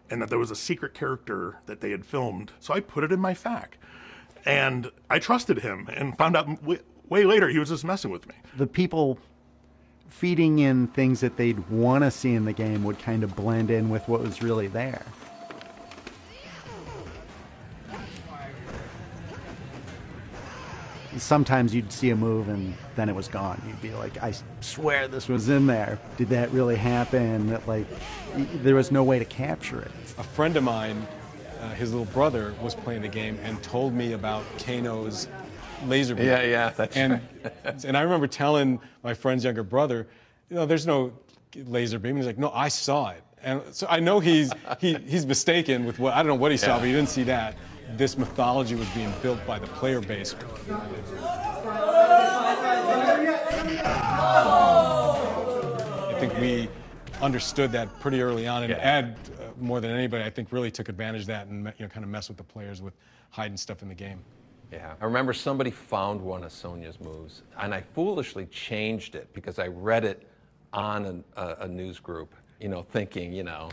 and that there was a secret character that they had filmed. So I put it in my FAQ, and I trusted him, and found out way later he was just messing with me. The people feeding in things that they'd want to see in the game would kind of blend in with what was really there. Sometimes you'd see a move and then it was gone. You'd be like, I swear this was in there. Did that really happen? There was no way to capture it. A friend of mine, his little brother, was playing the game and told me about Kano's laser beam. Yeah, that's right. And I remember telling my friend's younger brother, there's no laser beam. He's like, no, I saw it. And so I know he's mistaken with what, I don't know what he saw, but he didn't see that. This mythology was being built by the player base. I think we understood that pretty early on, and Ed, more than anybody, I think really took advantage of that and kind of messed with the players with hiding stuff in the game. Yeah, I remember somebody found one of Sonya's moves, and I foolishly changed it because I read it on a news group, thinking, yeah,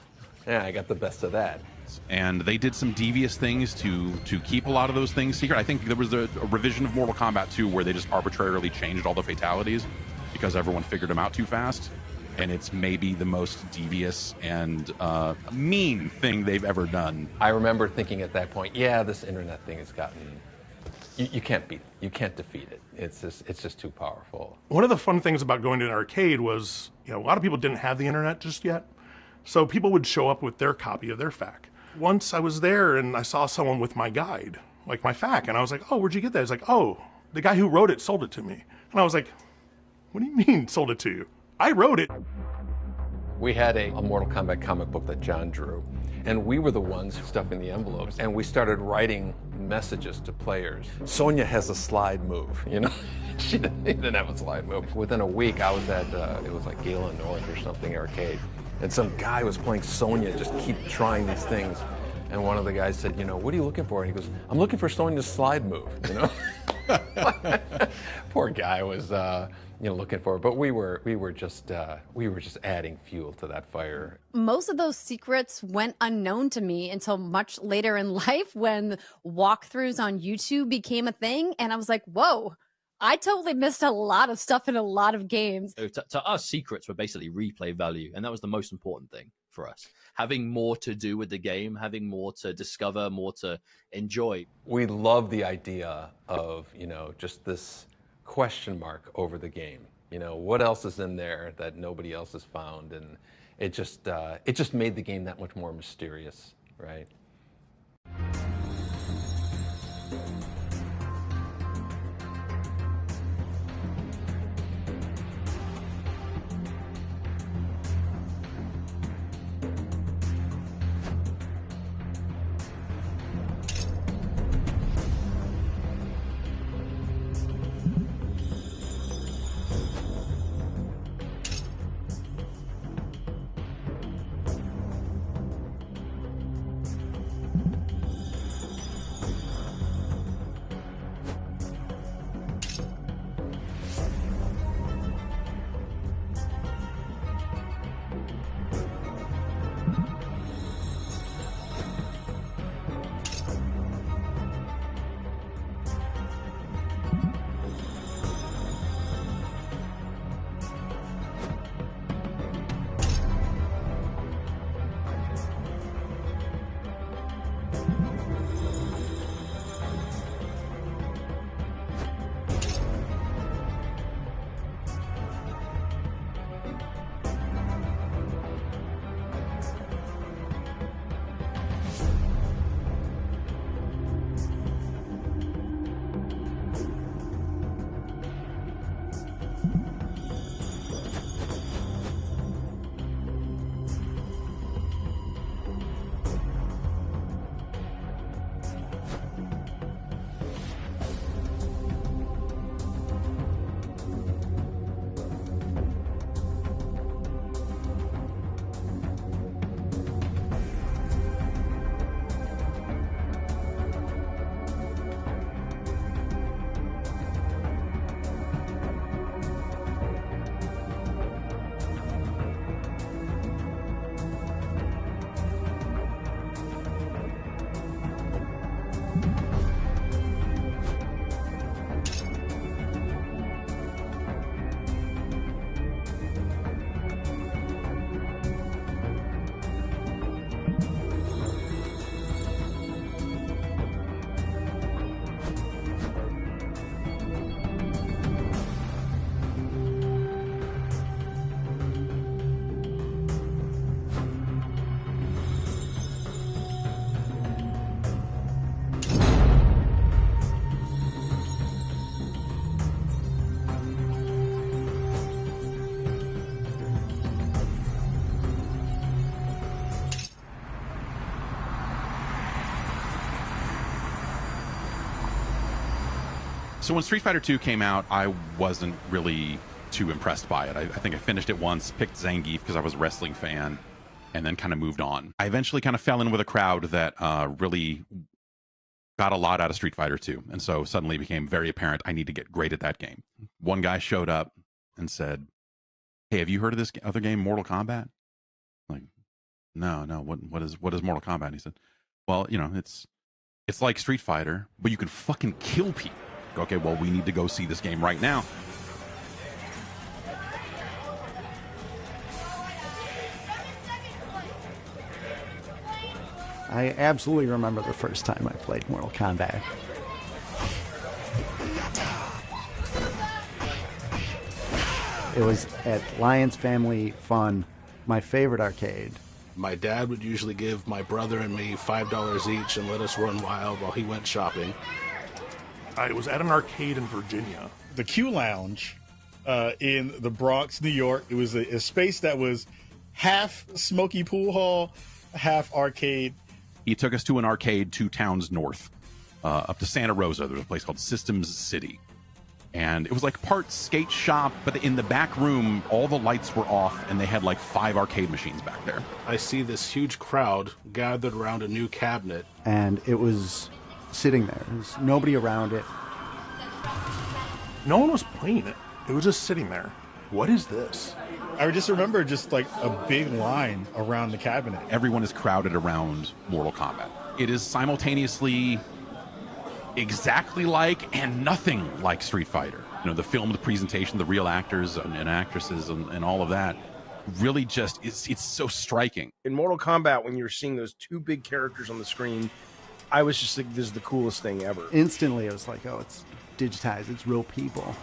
I got the best of that. And they did some devious things to keep a lot of those things secret. I think there was a revision of Mortal Kombat 2 where they just arbitrarily changed all the fatalities because everyone figured them out too fast. And it's maybe the most devious and mean thing they've ever done. I remember thinking at that point, yeah, this internet thing has gotten You can't beat it. You can't defeat it. It's just too powerful. One of the fun things about going to an arcade was, a lot of people didn't have the internet just yet. So people would show up with their copy of their FAQ. Once I was there and I saw someone with my guide, like my FAQ, and I was like, oh, where'd you get that? He's like, oh, the guy who wrote it sold it to me. And I was like, what do you mean sold it to you? I wrote it. We had a Mortal Kombat comic book that John drew, and we were the ones stuffing the envelopes, and we started writing messages to players. Sonya has a slide move, She didn't have a slide move. Within a week, I was at, it was like Gala North or something arcade, and some guy was playing Sonya, just keep trying these things. And one of the guys said, what are you looking for? And he goes, I'm looking for Sonya's slide move, Poor guy was, looking for it. But we were just adding fuel to that fire. Most of those secrets went unknown to me until much later in life when walkthroughs on YouTube became a thing. And I was like, whoa, I totally missed a lot of stuff in a lot of games. So to us, secrets were basically replay value. And that was the most important thing for us. Having more to do with the game, having more to discover, more to enjoy. We love the idea of, just this question mark over the game. What else is in there that nobody else has found? And it just made the game that much more mysterious, right? So when Street Fighter 2 came out, I wasn't really too impressed by it. I think I finished it once, picked Zangief because I was a wrestling fan, and then kind of moved on. I eventually kind of fell in with a crowd that really got a lot out of Street Fighter 2, and so suddenly it became very apparent I need to get great at that game. One guy showed up and said, "Hey, have you heard of this other game, Mortal Kombat?" I'm like, no. What is Mortal Kombat? And he said, "Well, it's like Street Fighter, but you can fucking kill people." Okay, well, we need to go see this game right now. I absolutely remember the first time I played Mortal Kombat. It was at Lions Family Fun, my favorite arcade. My dad would usually give my brother and me $5 each and let us run wild while he went shopping. I was at an arcade in Virginia. The Q Lounge in the Bronx, New York. It was a space that was half smoky pool hall, half arcade. He took us to an arcade 2 towns north, up to Santa Rosa. There's a place called Systems City. And it was like part skate shop, but in the back room, all the lights were off, and they had like 5 arcade machines back there. I see this huge crowd gathered around a new cabinet. And it was sitting there. There was nobody around it. No one was playing it. It was just sitting there. What is this? I just remember just like a big line around the cabinet. Everyone is crowded around Mortal Kombat. It is simultaneously exactly like and nothing like Street Fighter. You know, the film, the presentation, the real actors and actresses and all of that really just, it's so striking. In Mortal Kombat, when you're seeing those 2 big characters on the screen, I was just like, this is the coolest thing ever. Instantly, it was like, oh, it's digitized. It's real people.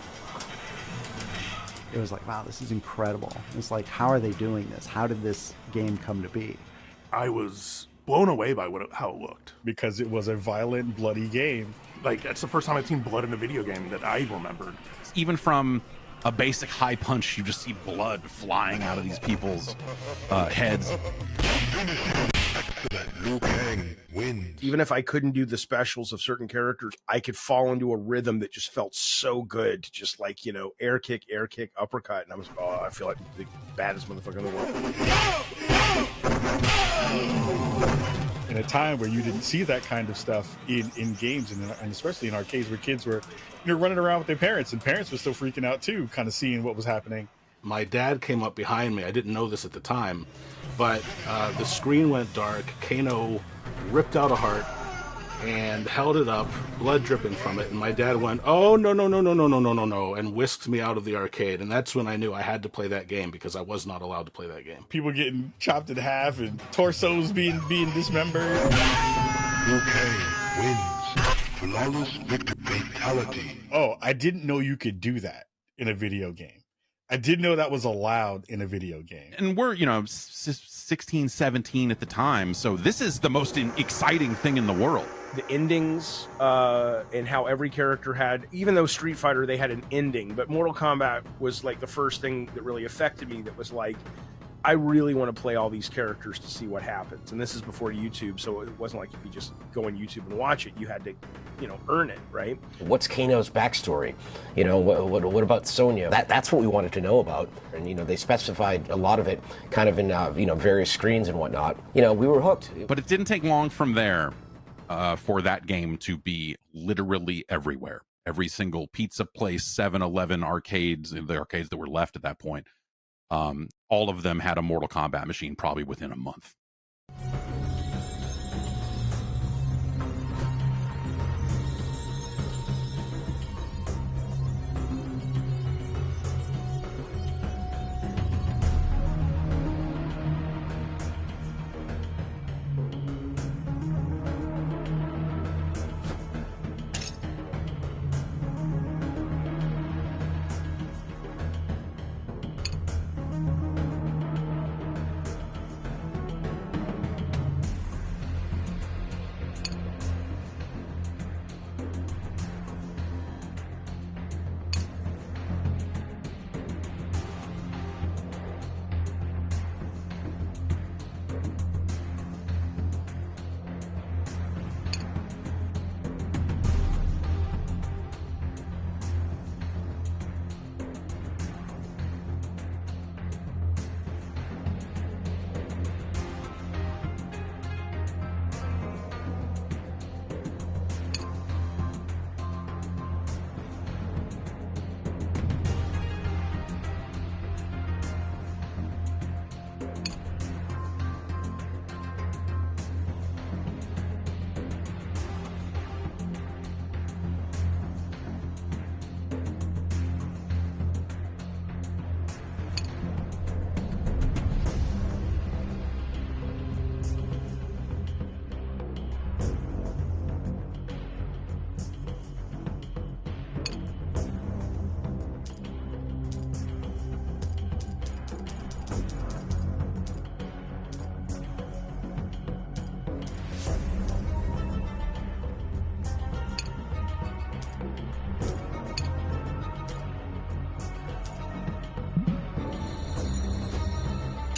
It was like, wow, this is incredible. It's like, how are they doing this? How did this game come to be? I was blown away by how it looked. Because it was a violent, bloody game. Like, that's the first time I've seen blood in a video game that I remembered. Even from a basic high punch, you just see blood flying out of these people's heads. Liu Kang wins. Even if I couldn't do the specials of certain characters, I could fall into a rhythm that just felt so good. Just like, you know, air kick, uppercut. And I was, oh, I feel like the baddest motherfucker in the world. In a time where you didn't see that kind of stuff in games and especially in arcades where kids were, you know, running around with their parents, and parents were still freaking out too, kind of seeing what was happening. My dad came up behind me. I didn't know this at the time, but the screen went dark. Kano ripped out a heart and held it up, blood dripping from it. And my dad went, "Oh, no, no, no, no, no, no, no, no, no," and whisked me out of the arcade. And that's when I knew I had to play that game because I was not allowed to play that game. People getting chopped in half and torsos being dismembered. Liu Kang wins. Flawless victory fatality. Oh, I didn't know you could do that in a video game. I didn't know that was allowed in a video game. And we're, you know, 16, 17 at the time, so this is the most exciting thing in the world. The endings and how every character had, even though Street Fighter, they had an ending, but Mortal Kombat was like the first thing that really affected me that was like, I really want to play all these characters to see what happens. And this is before YouTube, so it wasn't like you could just go on YouTube and watch it. You had to, you know, earn it, right? What's Kano's backstory? You know, what about Sonya? That's what we wanted to know about. And, you know, they specified a lot of it kind of in, you know, various screens and whatnot. You know, we were hooked. But it didn't take long from there for that game to be literally everywhere. Every single pizza place, 7-Eleven arcades, the arcades that were left at that point, all of them had a Mortal Kombat machine probably within a month.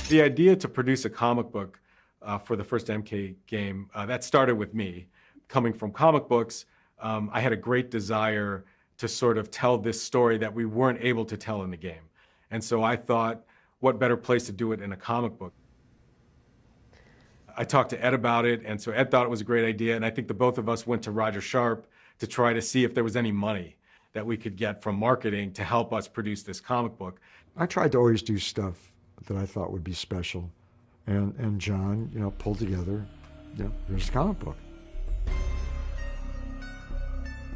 The idea to produce a comic book for the first MK game, that started with me. Coming from comic books, I had a great desire to sort of tell this story that we weren't able to tell in the game. And so I thought, what better place to do it in a comic book? I talked to Ed about it, and so Ed thought it was a great idea, and I think the both of us went to Roger Sharp to try to see if there was any money that we could get from marketing to help us produce this comic book. I tried to always do stuff that I thought would be special, and John, pulled together, here's a comic book.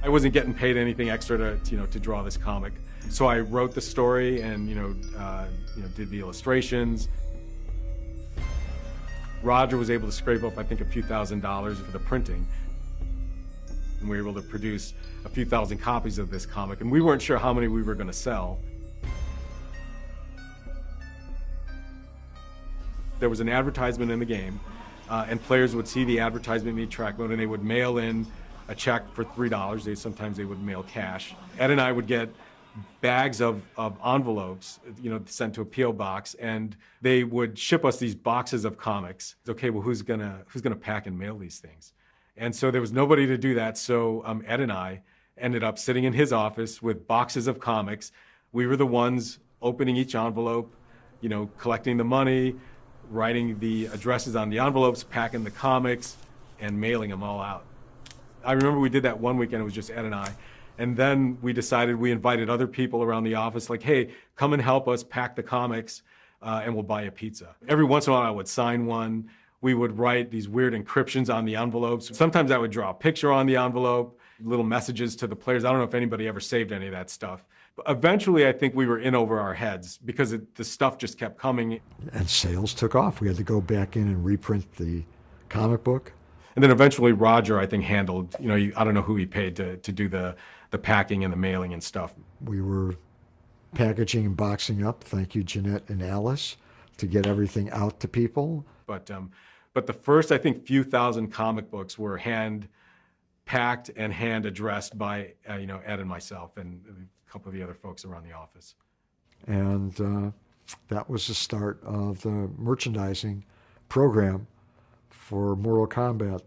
I wasn't getting paid anything extra to draw this comic, so I wrote the story and did the illustrations. Roger was able to scrape up, I think, a few $1,000s for the printing, and we were able to produce a few thousand copies of this comic, and we weren't sure how many we were going to sell. There was an advertisement in the game, and players would see the advertisement in the track mode, and they would mail in a check for $3. Sometimes they would mail cash. Ed and I would get bags of envelopes, sent to a P.O. box, and they would ship us these boxes of comics. Okay, well, who's gonna pack and mail these things? And so there was nobody to do that, so Ed and I ended up sitting in his office with boxes of comics. We were the ones opening each envelope, collecting the money, writing the addresses on the envelopes, packing the comics, and mailing them all out. I remember we did that one weekend. It was just Ed and I. And then we decided we invited other people around the office, like, hey, come and help us pack the comics, and we'll buy a pizza. Every once in a while, I would sign one. We would write these weird encryptions on the envelopes. Sometimes I would draw a picture on the envelope, little messages to the players. I don't know if anybody ever saved any of that stuff. But eventually, I think we were in over our heads because the stuff just kept coming. And sales took off. We had to go back in and reprint the comic book. And then eventually Roger, I think, handled, I don't know who he paid to do the packing and the mailing and stuff. We were packaging and boxing up, thank you, Jeanette and Alice, to get everything out to people. But the first, I think, few thousand comic books were hand-packed and hand-addressed by, Ed and myself and a couple of the other folks around the office. And that was the start of the merchandising program for Mortal Kombat.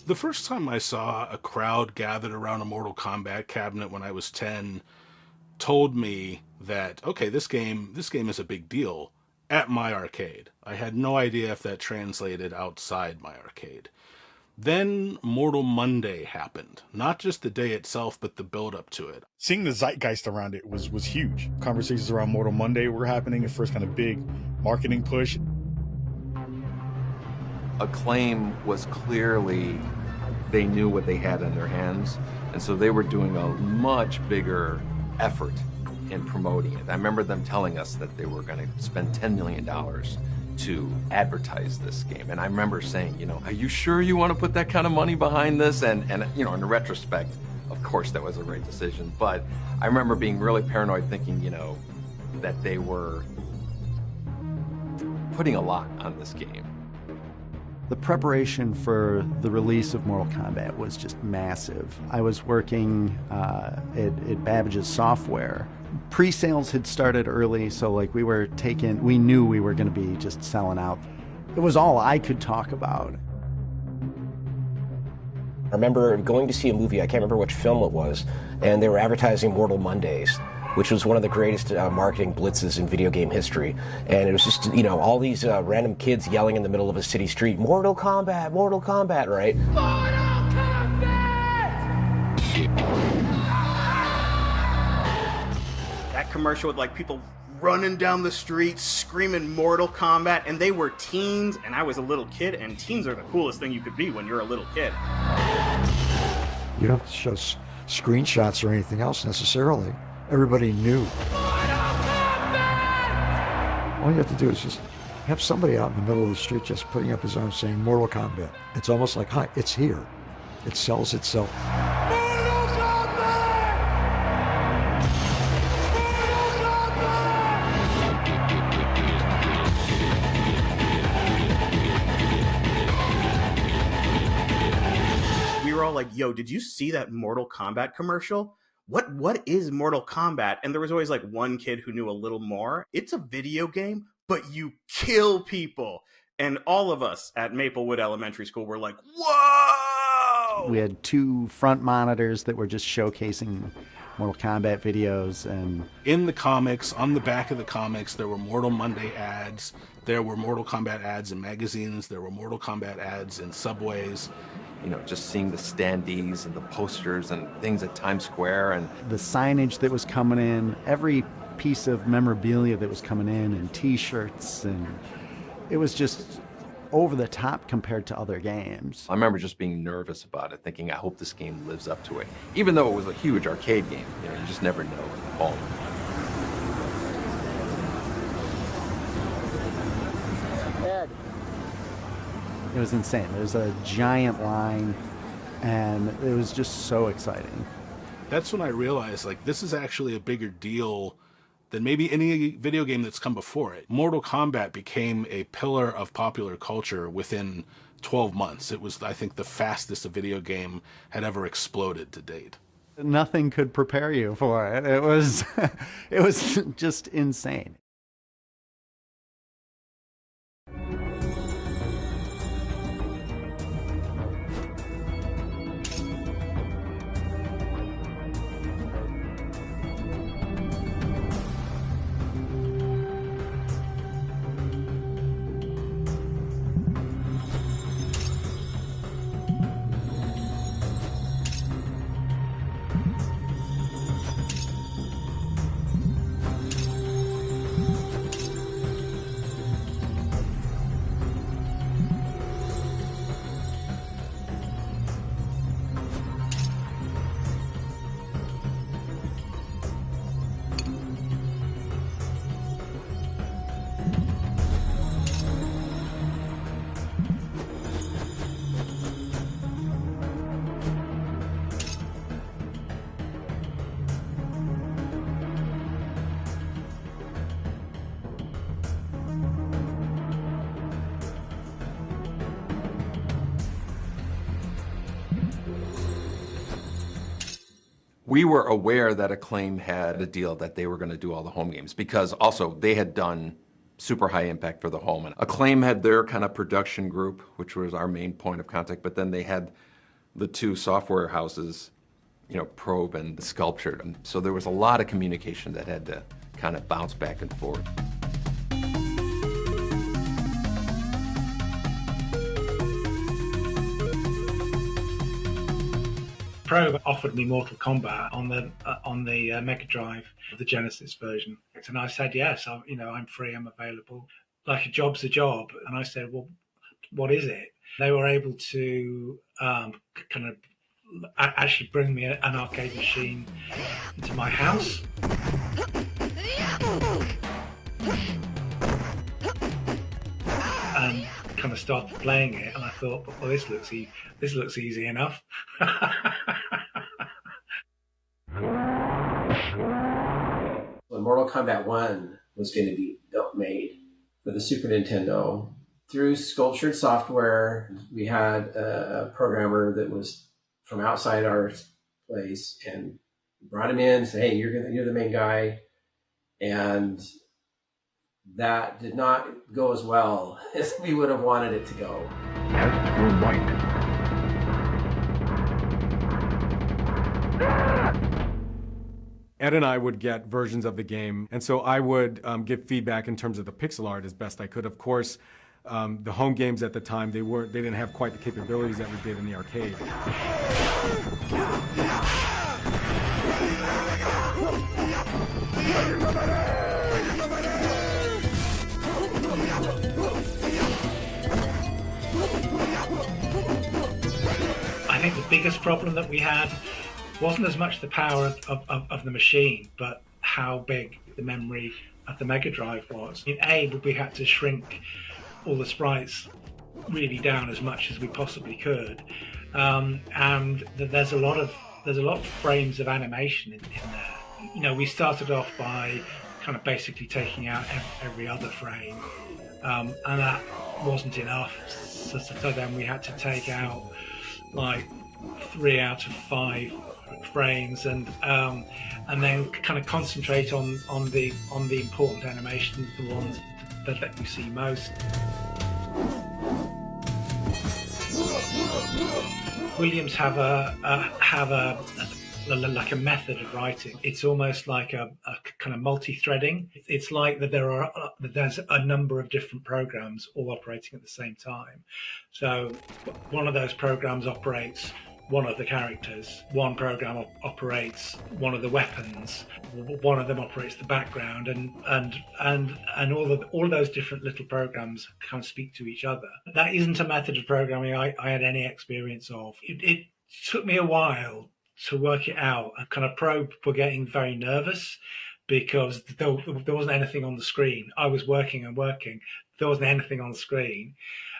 The first time I saw a crowd gathered around a Mortal Kombat cabinet when I was 10 told me that, okay, this game is a big deal at my arcade. I had no idea if that translated outside my arcade. Then Mortal Monday happened. Not just the day itself, but the build-up to it. Seeing the zeitgeist around it was huge. Conversations around Mortal Monday were happening, the first kind of big marketing push. Acclaim was clearly they knew what they had in their hands, and so they were doing a much bigger effort in promoting it. I remember them telling us that they were going to spend $10 million to advertise this game, and I remember saying, you know, are you sure you want to put that kind of money behind this? And you know, in retrospect, of course that was a great decision, but I remember being really paranoid, thinking, you know, that they were putting a lot on this game. The preparation for the release of Mortal Kombat was just massive. I was working at Babbage's Software. Pre-sales had started early, so like we knew we were going to be just selling out. It was all I could talk about. I remember going to see a movie, I can't remember which film it was, and they were advertising Mortal Mondays, which was one of the greatest marketing blitzes in video game history. And it was just, you know, all these random kids yelling in the middle of a city street, Mortal Kombat, right? That commercial with like people running down the street screaming Mortal Kombat, and they were teens, and I was a little kid, and teens are the coolest thing you could be when you're a little kid. You don't have to show screenshots or anything else necessarily. Everybody knew. All you have to do is just have somebody out in the middle of the street just putting up his arms saying Mortal Kombat. It's almost like, hi, it's here. It sells itself. We were all like, yo, did you see that Mortal Kombat commercial? What is Mortal Kombat? And there was always like one kid who knew a little more. It's a video game, but you kill people. And all of us at Maplewood Elementary School were like, whoa! We had 2 front monitors that were just showcasing Mortal Kombat videos. And in the comics, on the back of the comics, there were Mortal Monday ads. There were Mortal Kombat ads in magazines. There were Mortal Kombat ads in subways. You know, just seeing the standees and the posters and things at Times Square and the signage that was coming in, every piece of memorabilia that was coming in, and T-shirts, and it was just over the top compared to other games. I remember just being nervous about it, thinking, I hope this game lives up to it. Even though it was a huge arcade game, you know, you just never know at home. It was insane. There was a giant line, and it was just so exciting. That's when I realized, like, this is actually a bigger deal than maybe any video game that's come before it. Mortal Kombat became a pillar of popular culture within 12 months. It was, I think, the fastest a video game had ever exploded to date. Nothing could prepare you for it. It was, it was just insane. We were aware that Acclaim had a deal that they were going to do all the home games, because also they had done Super High Impact for the home. And Acclaim had their kind of production group, which was our main point of contact, but then they had the 2 software houses, you know, Probe and Sculptured. And so there was a lot of communication that had to kind of bounce back and forth. Probe offered me Mortal Kombat on the Mega Drive, the Genesis version, and I said yes. I'm free. I'm available. Like, a job's a job, and I said, well, what is it? They were able to kind of actually bring me an arcade machine into my house. And kind of started playing it, and I thought, well, this looks easy enough. When Mortal Kombat 1 was going to be made for the Super Nintendo, through Sculptured Software, we had a programmer that was from outside our place, and brought him in and said, hey, you're the main guy. And that did not go as well as we would have wanted it to go. Test your might. Ed and I would get versions of the game, and so I would give feedback in terms of the pixel art as best I could. Of course, the home games at the time, they didn't have quite the capabilities that we did in the arcade. I think the biggest problem that we had wasn't as much the power of the machine, but how big the memory of the Mega Drive was. In A, we had to shrink all the sprites really down as much as we possibly could, and there's a lot of frames of animation in there. You know, we started off by kind of basically taking out every other frame, and that wasn't enough. So then we had to take out like 3 out of 5 frames, and then kind of concentrate on the important animations, the ones that let you see most. Williams have a like a method of writing. It's almost like a kind of multi-threading. It's like that there's a number of different programs all operating at the same time. So one of those programs operates one of the characters, one program operates one of the weapons, one of them operates the background, and all of those different little programs kind of speak to each other. That isn't a method of programming I had any experience of. It took me a while to work it out. And kind of pro were getting very nervous because there wasn't anything on the screen. I was working, there wasn't anything on the screen.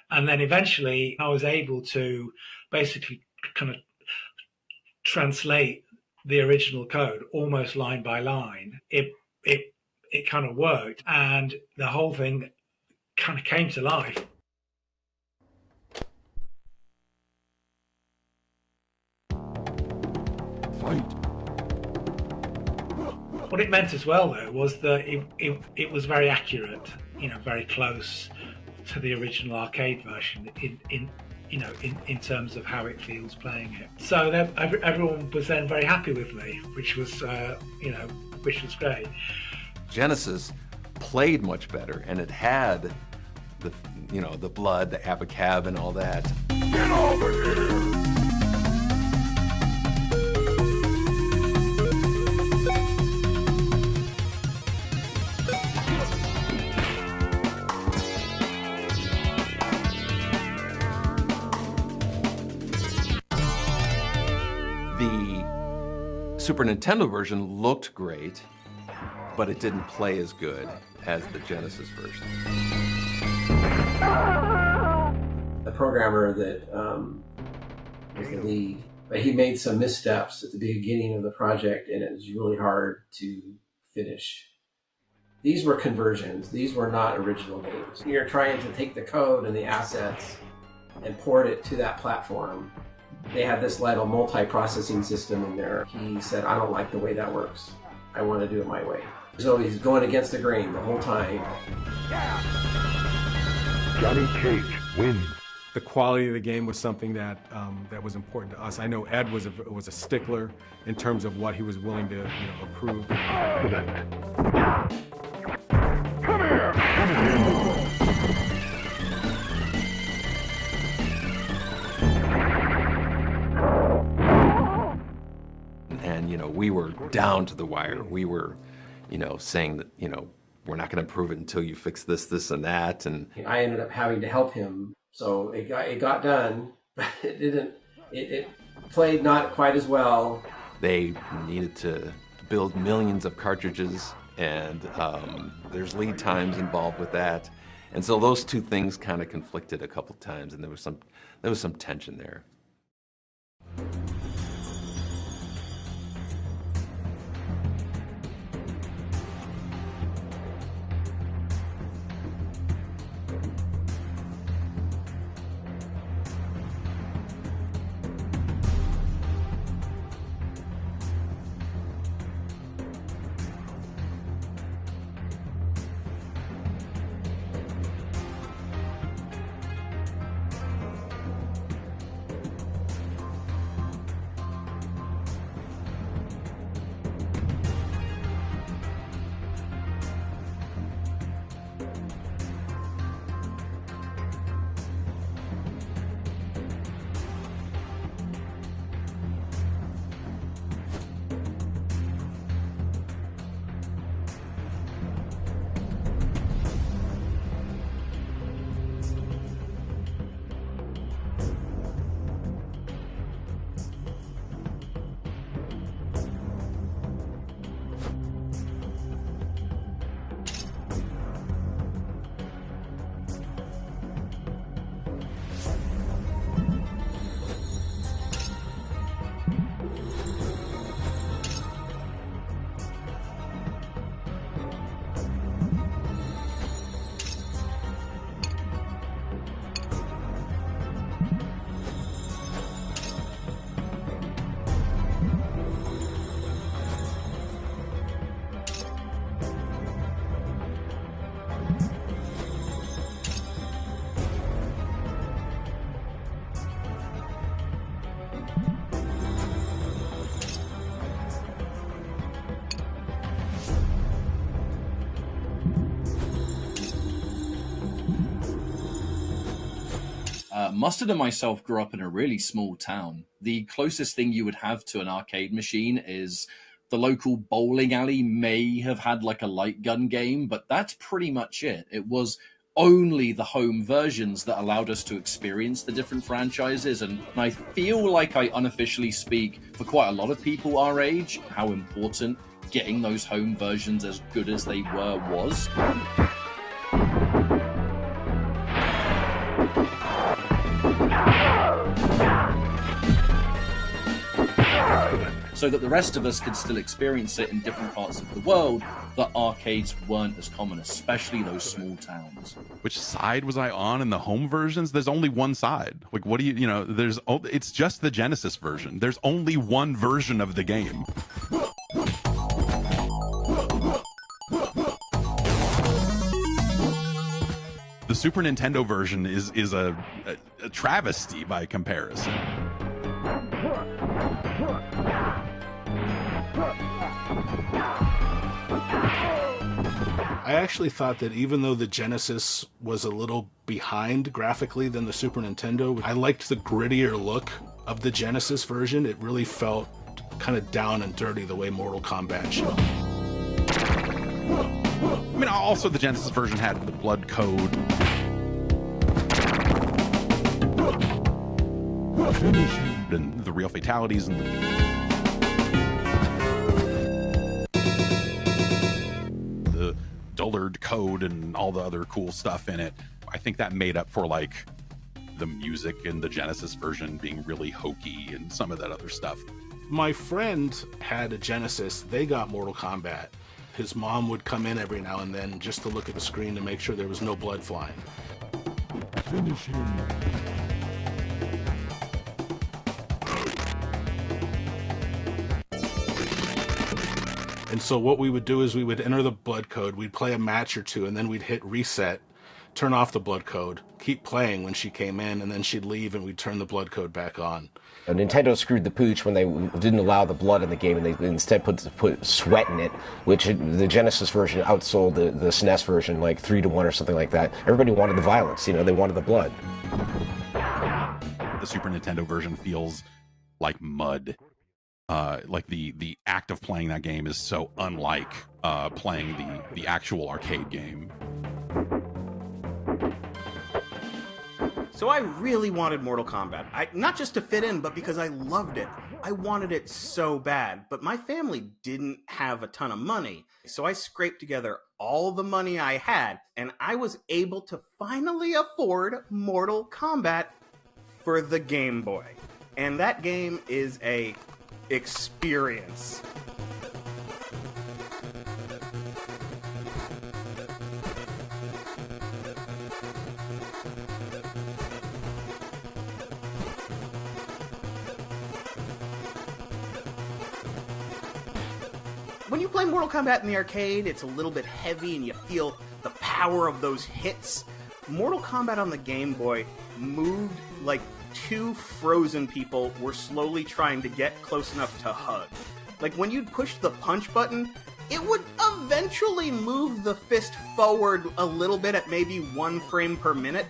And then eventually I was able to basically kind of translate the original code almost line by line. It kind of worked, and the whole thing kind of came to life. Fight. What it meant as well, though, was that it was very accurate, you know, very close to the original arcade version in terms of how it feels playing it. So everyone was then very happy with me, which was great. Genesis played much better, and it had the blood, the abacab, and all that. Get over here! Super Nintendo version looked great, but it didn't play as good as the Genesis version. The programmer that was the lead, but he made some missteps at the beginning of the project, and it was really hard to finish. These were conversions. These were not original games. You're trying to take the code and the assets and port it to that platform. They had this little multi-processing system in there. He said, I don't like the way that works. I want to do it my way. So he's going against the grain the whole time. Johnny Cage wins. The quality of the game was something that was important to us. I know Ed was a stickler in terms of what he was willing to approve. Come here! And we were down to the wire. We were, saying that we're not going to prove it until you fix this, this, and that. And I ended up having to help him So it got done, but it didn't. It played not quite as well. They needed to build millions of cartridges, and there's lead times involved with that. And so those two things kind of conflicted a couple times, and there was some tension there. Mustard and myself grew up in a really small town. The closest thing you would have to an arcade machine is the local bowling alley may have had like a light gun game, but that's pretty much it. It was only the home versions that allowed us to experience the different franchises, and I feel like I unofficially speak for quite a lot of people our age, how important getting those home versions as good as they were was. So that the rest of us could still experience it in different parts of the world that arcades weren't as common, especially those small towns. Which side was I on in the home versions? There's only one side. Like, what do you know, it's just the Genesis version. There's only one version of the game. The Super Nintendo version is a travesty by comparison. I actually thought that even though the Genesis was a little behind graphically than the Super Nintendo, I liked the grittier look of the Genesis version. It really felt kind of down and dirty the way Mortal Kombat should. I mean, also the Genesis version had the blood code. And the real fatalities and the Dullard code and all the other cool stuff in it. I think that made up for like the music in the Genesis version being really hokey and some of that other stuff. My friend had a Genesis. They got Mortal Kombat. His mom would come in every now and then just to look at the screen to make sure there was no blood flying. Finish him. And so what we would do is we would enter the blood code, we'd play a match or two, and then we'd hit reset, turn off the blood code, keep playing when she came in, and then she'd leave and we'd turn the blood code back on. Nintendo screwed the pooch when they didn't allow the blood in the game, and they instead put sweat in it, which the Genesis version outsold the SNES version like 3-1 or something like that. Everybody wanted the violence, they wanted the blood. The Super Nintendo version feels like mud. Like the act of playing that game is so unlike playing the actual arcade game. So I really wanted Mortal Kombat. Not just to fit in, but because I loved it. I wanted it so bad, but my family didn't have a ton of money. So I scraped together all the money I had, and I was able to finally afford Mortal Kombat for the Game Boy. And that game is a experience. When you play Mortal Kombat in the arcade, it's a little bit heavy and you feel the power of those hits. Mortal Kombat on the Game Boy moved like two frozen people were slowly trying to get close enough to hug. Like when you'd push the punch button, it would eventually move the fist forward a little bit at maybe 1 frame per minute.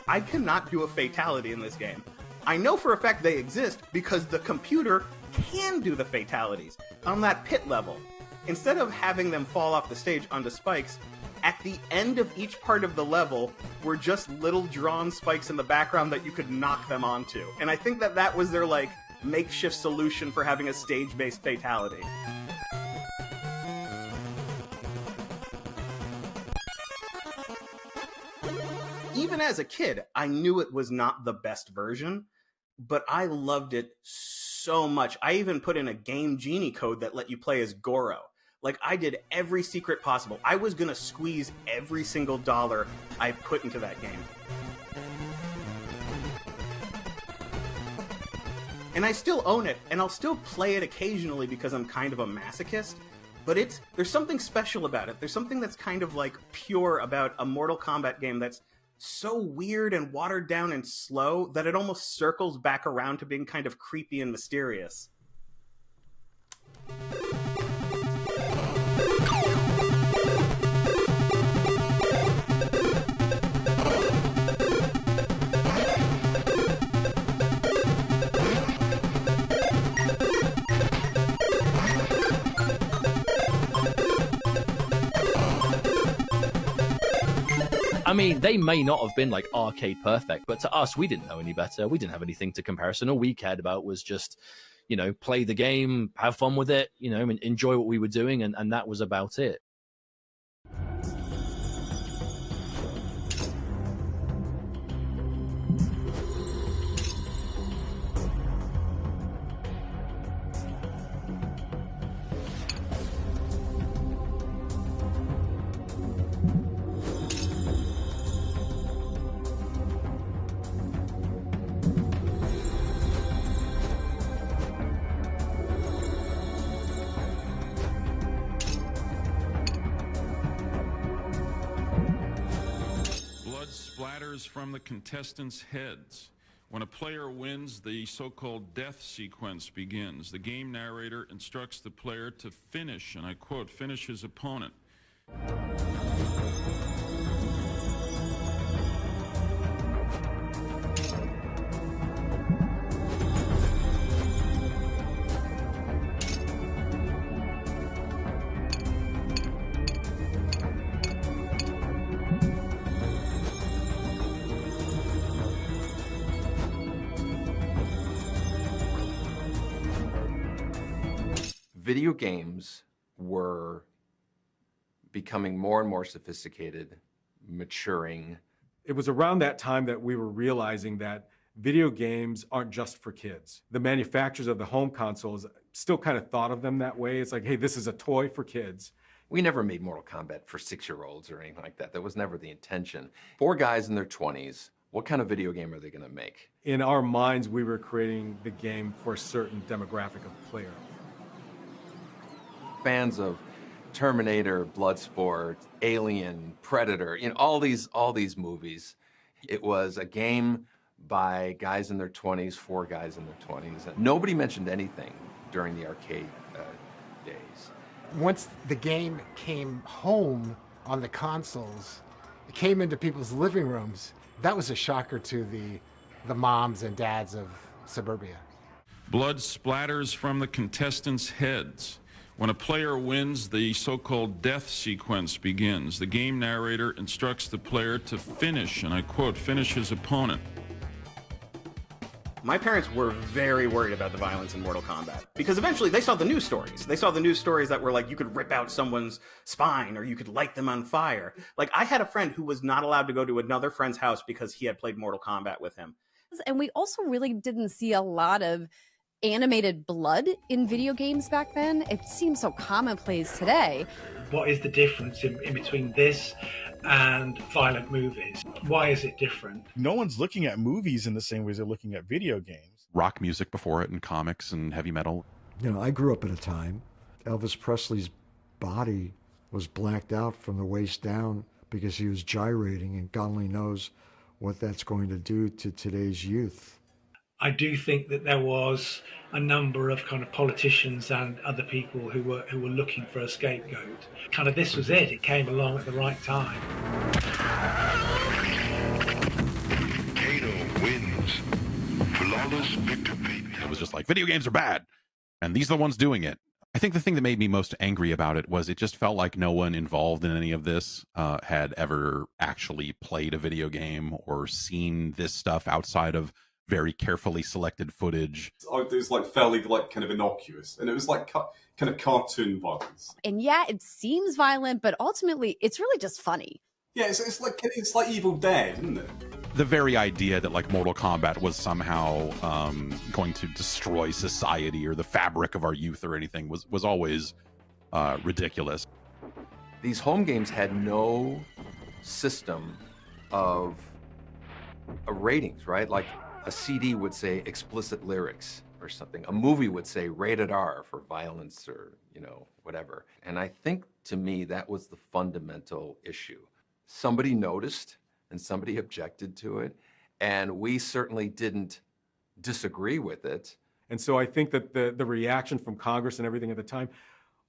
I cannot do a fatality in this game. I know for a fact they exist because the computer can do the fatalities on that pit level. Instead of having them fall off the stage onto spikes, at the end of each part of the level were just little drawn spikes in the background that you could knock them onto. And I think that that was their like makeshift solution for having a stage-based fatality. Even as a kid, I knew it was not the best version, but I loved it so much. I even put in a Game Genie code that let you play as Goro. Like, I did every secret possible. I was gonna squeeze every single dollar I put into that game. And I still own it, and I'll still play it occasionally because I'm kind of a masochist, but there's something special about it. There's something that's kind of like pure about a Mortal Kombat game that's so weird and watered down and slow that it almost circles back around to being kind of creepy and mysterious. I mean, they may not have been like arcade perfect, but to us, we didn't know any better. We didn't have anything to comparison. All we cared about was just, you know, play the game, have fun with it, you know, and enjoy what we were doing, and that was about it. Splatters from the contestants' heads. When a player wins, the so-called death sequence begins. The game narrator instructs the player to finish, and I quote, finish his opponent. Video games were becoming more and more sophisticated, maturing. It was around that time that we were realizing that video games aren't just for kids. The manufacturers of the home consoles still kind of thought of them that way. It's like, hey, this is a toy for kids. We never made Mortal Kombat for 6-year-olds or anything like that. That was never the intention. 4 guys in their 20s, what kind of video game are they going to make? In our minds, we were creating the game for a certain demographic of player. Fans of Terminator, Bloodsport, Alien, Predator, you know, all these movies. It was a game by guys in their 20s, 4 guys in their 20s. And nobody mentioned anything during the arcade days. Once the game came home on the consoles, it came into people's living rooms, That was a shocker to the moms and dads of suburbia. Blood splatters from the contestants' heads. When a player wins, the so-called death sequence begins. The game narrator instructs the player to finish, and I quote, finish his opponent. My parents were very worried about the violence in Mortal Kombat because eventually they saw the news stories. They saw the news stories that were like, you could rip out someone's spine or you could light them on fire. Like, I had a friend who was not allowed to go to another friend's house because he had played Mortal Kombat with him. And we also really didn't see a lot of animated blood in video games back then. It seems so commonplace today. What is the difference in between this and violent movies? Why is it different? No one's looking at movies in the same way as they're looking at video games. Rock music before it, and comics and heavy metal. You know, I grew up at a time Elvis Presley's body was blacked out from the waist down because he was gyrating, and God only knows what that's going to do to today's youth. I do think that there was a number of kind of politicians and other people who were looking for a scapegoat. Kind of this was it. It came along at the right time. Kano wins. Flawless victory. It was just like, video games are bad, and these are the ones doing it. I think the thing that made me most angry about it was it just felt like no one involved in any of this had ever actually played a video game or seen this stuff outside of very carefully selected footage. It was like fairly like kind of innocuous, and it was like kind of cartoon violence. And yeah, it seems violent, but ultimately it's really just funny. Yeah, it's like Evil Dead, isn't it? The very idea that like Mortal Kombat was somehow going to destroy society or the fabric of our youth or anything was always ridiculous. These home games had no system of ratings, right? Like a CD would say explicit lyrics or something. A movie would say rated R for violence or, whatever. And I think to me that was the fundamental issue. Somebody noticed and somebody objected to it, and we certainly didn't disagree with it. And so I think that the reaction from Congress and everything at the time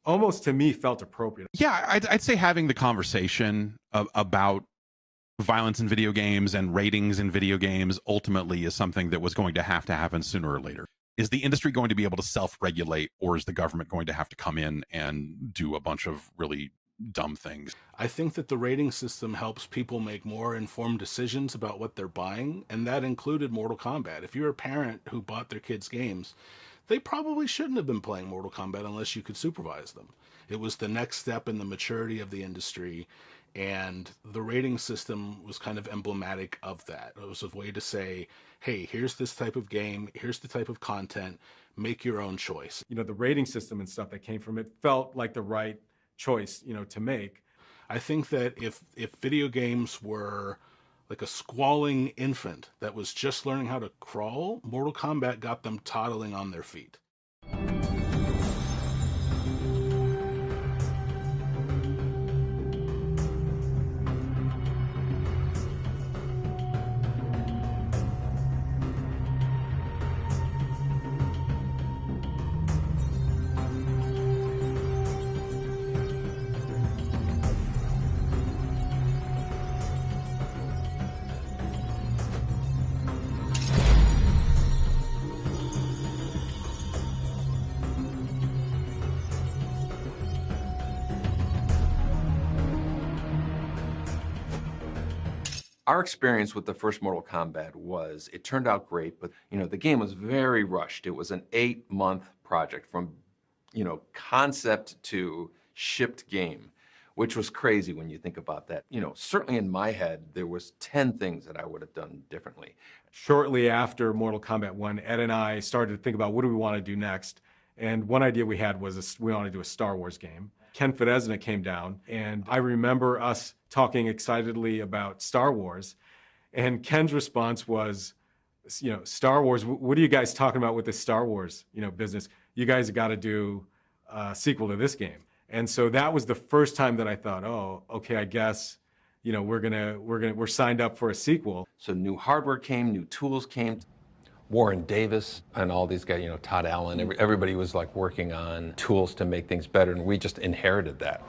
almost to me felt appropriate. Yeah, I'd say having the conversation about violence in video games and ratings in video games ultimately is something that was going to happen sooner or later. Is the industry going to be able to self-regulate, or is the government going to have to come in and do a bunch of really dumb things? I think that the rating system helps people make more informed decisions about what they're buying, and that included Mortal Kombat. If you're a parent who bought their kids games, they probably shouldn't have been playing Mortal Kombat unless you could supervise them. It was the next step in the maturity of the industry, and the rating system was kind of emblematic of that. It was a way to say, hey, here's this type of game, here's the type of content, make your own choice. The rating system and stuff that came from it felt like the right choice, to make. I think that if video games were like a squalling infant that was just learning how to crawl, Mortal Kombat got them toddling on their feet. Our experience with the first Mortal Kombat was, it turned out great, but the game was very rushed. It was an 8-month project from concept to shipped game, which was crazy when you think about that. Certainly in my head, there was 10 things that I would have done differently. Shortly after Mortal Kombat 1, Ed and I started to think about what do we want to do next. And one idea we had was we wanted to do a Star Wars game. Ken Fedesna came down, and I remember us talking excitedly about Star Wars. And Ken's response was, Star Wars, what are you guys talking about with this Star Wars, business? You guys have got to do sequel to this game. And so that was the first time that I thought, oh, okay, I guess, we're signed up for a sequel. So new hardware came, new tools came. Warren Davis and all these guys, Todd Allen, everybody was like working on tools to make things better, and we just inherited that.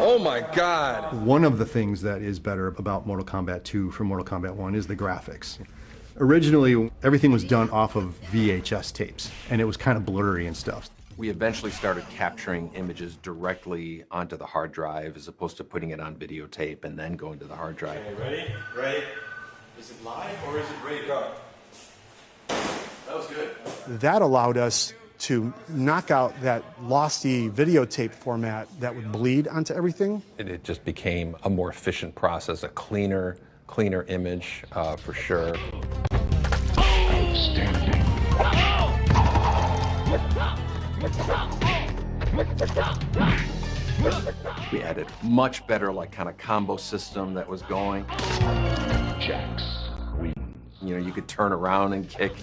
Oh my God. One of the things that is better about Mortal Kombat 2 from Mortal Kombat 1 is the graphics. Originally, everything was done off of VHS tapes, and it was kind of blurry and stuff. We eventually started capturing images directly onto the hard drive as opposed to putting it on videotape and then going to the hard drive. Okay, ready? Ready? Is it live or is it ready to go? That was good. That allowed us to knock out that losty videotape format that would bleed onto everything. It just became a more efficient process, a cleaner image for sure. Outstanding. We added much better kind of combo system that was going. Jax wins. You know, you could turn around and kick.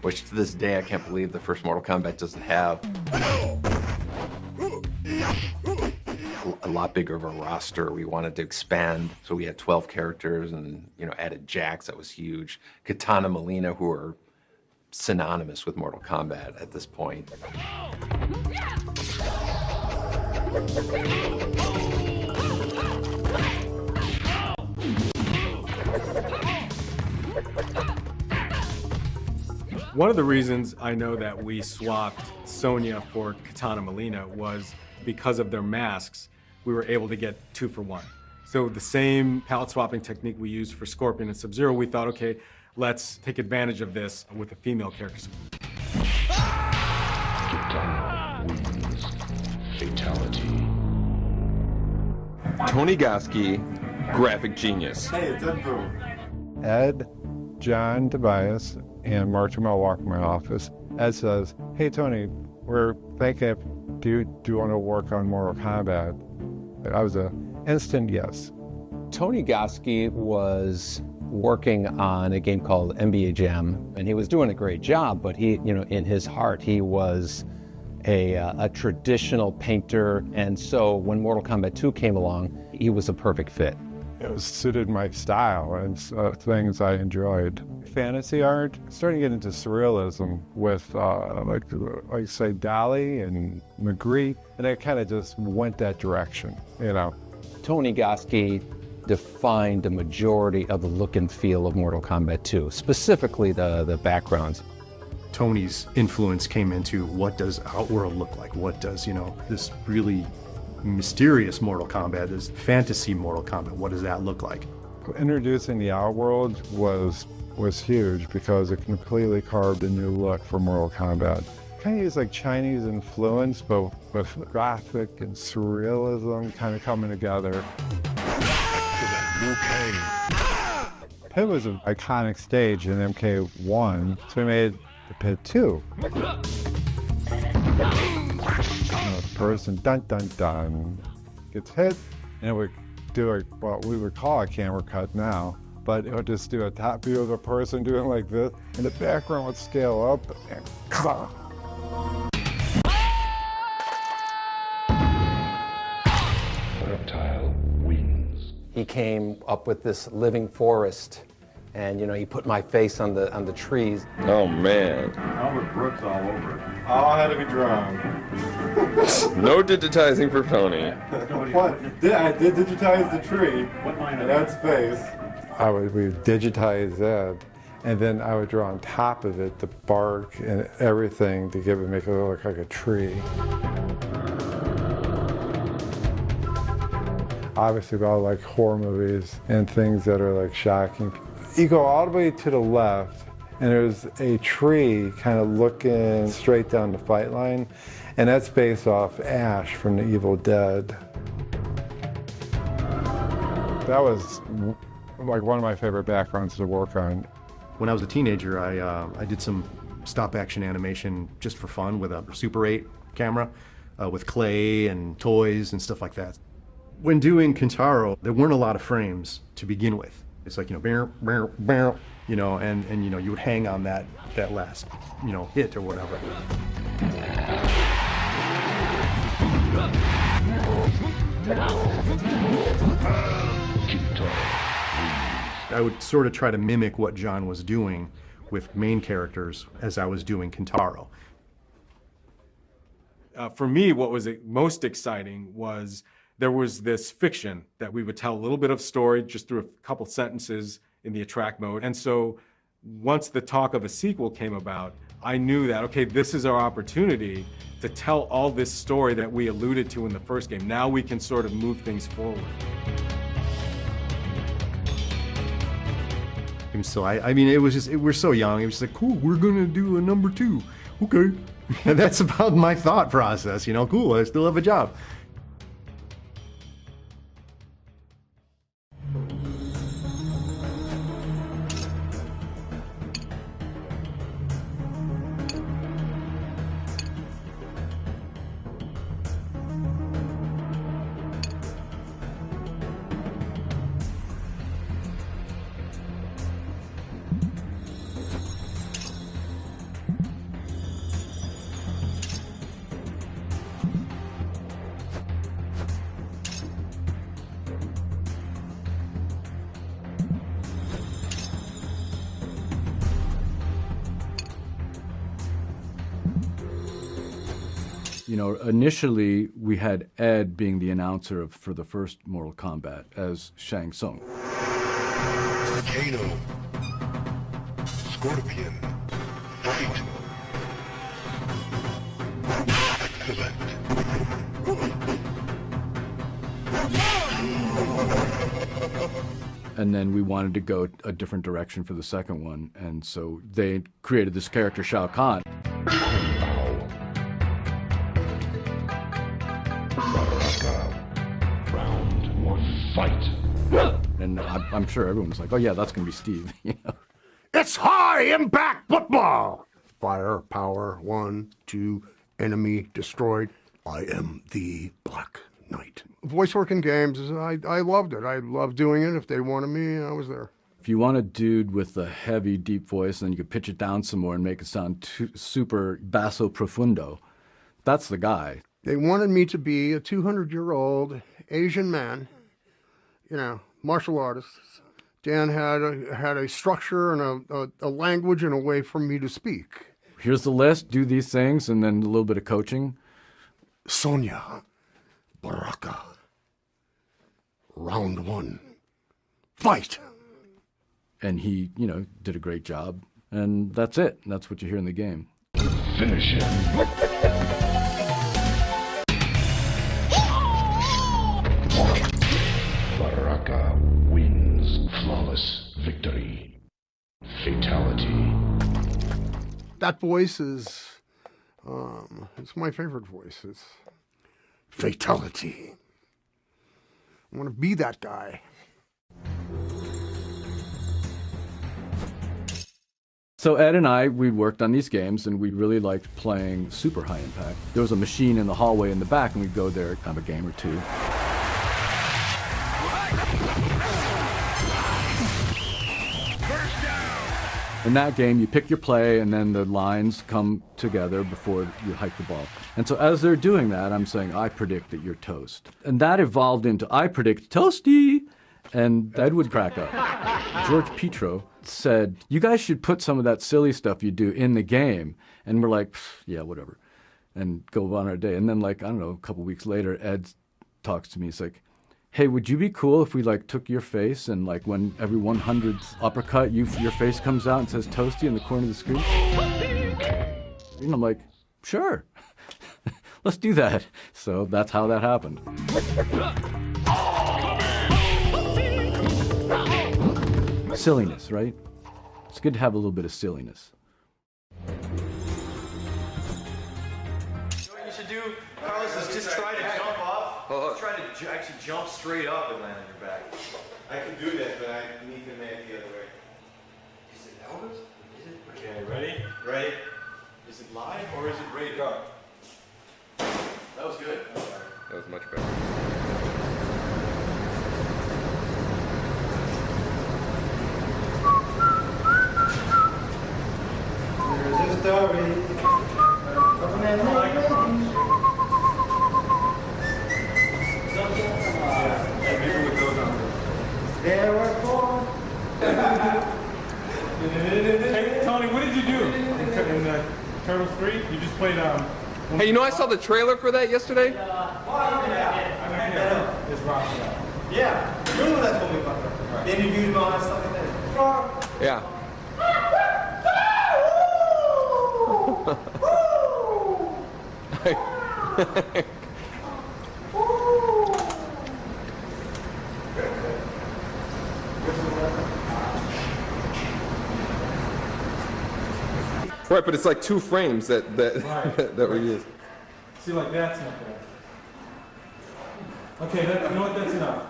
Which to this day I can't believe the first Mortal Kombat doesn't have. A lot bigger of a roster. We wanted to expand, so we had 12 characters and, added Jax. That was huge. Katana Molina, who are synonymous with Mortal Kombat at this point. One of the reasons I know that we swapped Sonya for Katana Molina was because of their masks. We were able to get 2 for 1. So the same palette swapping technique we used for Scorpion and Sub-Zero, we thought, okay, let's take advantage of this with the female characters. Katana wins. Fatality. Tony Goski, graphic genius. Hey, it's Ed Boom. Ed, John Tobias, and Martin Mel walk in my office. Ed says, hey, Tony, we're thinking if do you want to work on Mortal Kombat? I was an instant yes. Tony Goski was working on a game called NBA Jam, and he was doing a great job, but he, in his heart, he was a traditional painter, and so when Mortal Kombat 2 came along, he was a perfect fit. It was suited my style and things I enjoyed. Fantasy art, starting to get into surrealism with, like say, Dali and Magritte, and I kind of just went that direction, Tony Goski defined the majority of the look and feel of Mortal Kombat 2, specifically the backgrounds. Tony's influence came into what does Outworld look like? What does, this really mysterious Mortal Kombat, this fantasy Mortal Kombat, what does that look like? Introducing the Outworld was huge because it completely carved a new look for Mortal Kombat. Kind of used like Chinese influence, but with graphic and surrealism kind of coming together. Pit was an iconic stage in MK1, so we made the Pit 2. The person, dun dun dun, gets hit, and it would do what we would call a camera cut now, but it would just do a top view of the person doing like this, and the background would scale up, and come Reptile wins. He came up with this living forest, and he put my face on the trees. Oh man. Albert Brooks all over it. All had to be drawn. No digitizing for Tony. What? I did digitize the tree and Ed's face. We would digitize Ed, and then I would draw on top of it the bark and everything to make it look like a tree. Obviously, about like horror movies and things that are like shocking. You go all the way to the left, and there's a tree kind of looking straight down the fight line, and that's based off Ash from The Evil Dead. That was like one of my favorite backgrounds to work on. When I was a teenager, I did some stop-action animation just for fun with a Super 8 camera, with clay and toys and stuff like that. When doing Kintaro, there weren't a lot of frames to begin with. It's like, bow, bow, bow, and you would hang on that last, hit or whatever. I would sort of try to mimic what John was doing with main characters as I was doing Kintaro. for me, what was most exciting was there was this fiction that we would tell a little bit of story just through a couple sentences in the attract mode. And so once the talk of a sequel came about, I knew that, okay, this is our opportunity to tell all this story that we alluded to in the first game. Now we can sort of move things forward. And so I mean, it was just, we're so young. It was like, cool, we're gonna do a number 2. Okay. And that's about my thought process, you know, cool, I still have a job. You know, initially we had Ed being the announcer for the first Mortal Kombat as Shang Tsung. Kano. Scorpion. Fight. Excellent. And then we wanted to go a different direction for the second one, and so they created this character Shao Kahn. Round 1, fight. And I'm sure everyone was like, oh yeah, that's going to be Steve. You know? It's high impact football! Fire, power, 1, 2, enemy destroyed. I am the Black Knight. Voice work in games, I loved it. I loved doing it. If they wanted me, I was there. If you want a dude with a heavy, deep voice, then you could pitch it down some more and make it sound super basso profundo, that's the guy. They wanted me to be a 200-year-old Asian man, you know, martial artist. Dan had a structure and a language and a way for me to speak. Here's the list, do these things, and then a little bit of coaching. Sonya, Baraka. Round 1, fight! And he, you know, did a great job, and that's it. That's what you hear in the game. Finish him. Baraka wins. Flawless victory. Fatality. That voice is, it's my favorite voice. It's fatality. I want to be that guy. So Ed and I, we worked on these games, and we really liked playing super high impact. There was a machine in the hallway in the back, and we'd go there, have a game or two. In that game, you pick your play, and then the lines come together before you hike the ball. And so as they're doing that, I'm saying, I predict that you're toast. And that evolved into, I predict toasty, and Ed would crack up. George Petro said, you guys should put some of that silly stuff you do in the game. And we're like, yeah, whatever, and go on our day. And then, like, I don't know, a couple weeks later, Ed talks to me. He's like, hey, would you be cool if we, like, took your face and, like, when every 100th uppercut, your face comes out and says toasty in the corner of the screen? And I'm like, sure. Let's do that. So that's how that happened. Silliness, right? It's good to have a little bit of silliness. You know what you should do, Carlos, is just try to jump off. Just try to actually jump straight up and land on your back. I can do that, but I need to make it the other way. Is it Elvis? Is it? Okay, ready? Ready? Is it live or is it ready to go? That was good. That was much better. There's a story. There was born. Hey, Tony, what did you do in Turtles 3? You just played Hey, you know I saw the trailer for that yesterday? Yeah, you're the one that told me about that. The interviews and all that stuff like that. Yeah. Right, but it's like 2 frames that Right. that we use. See, like that's not bad. Okay, you know what? That's enough.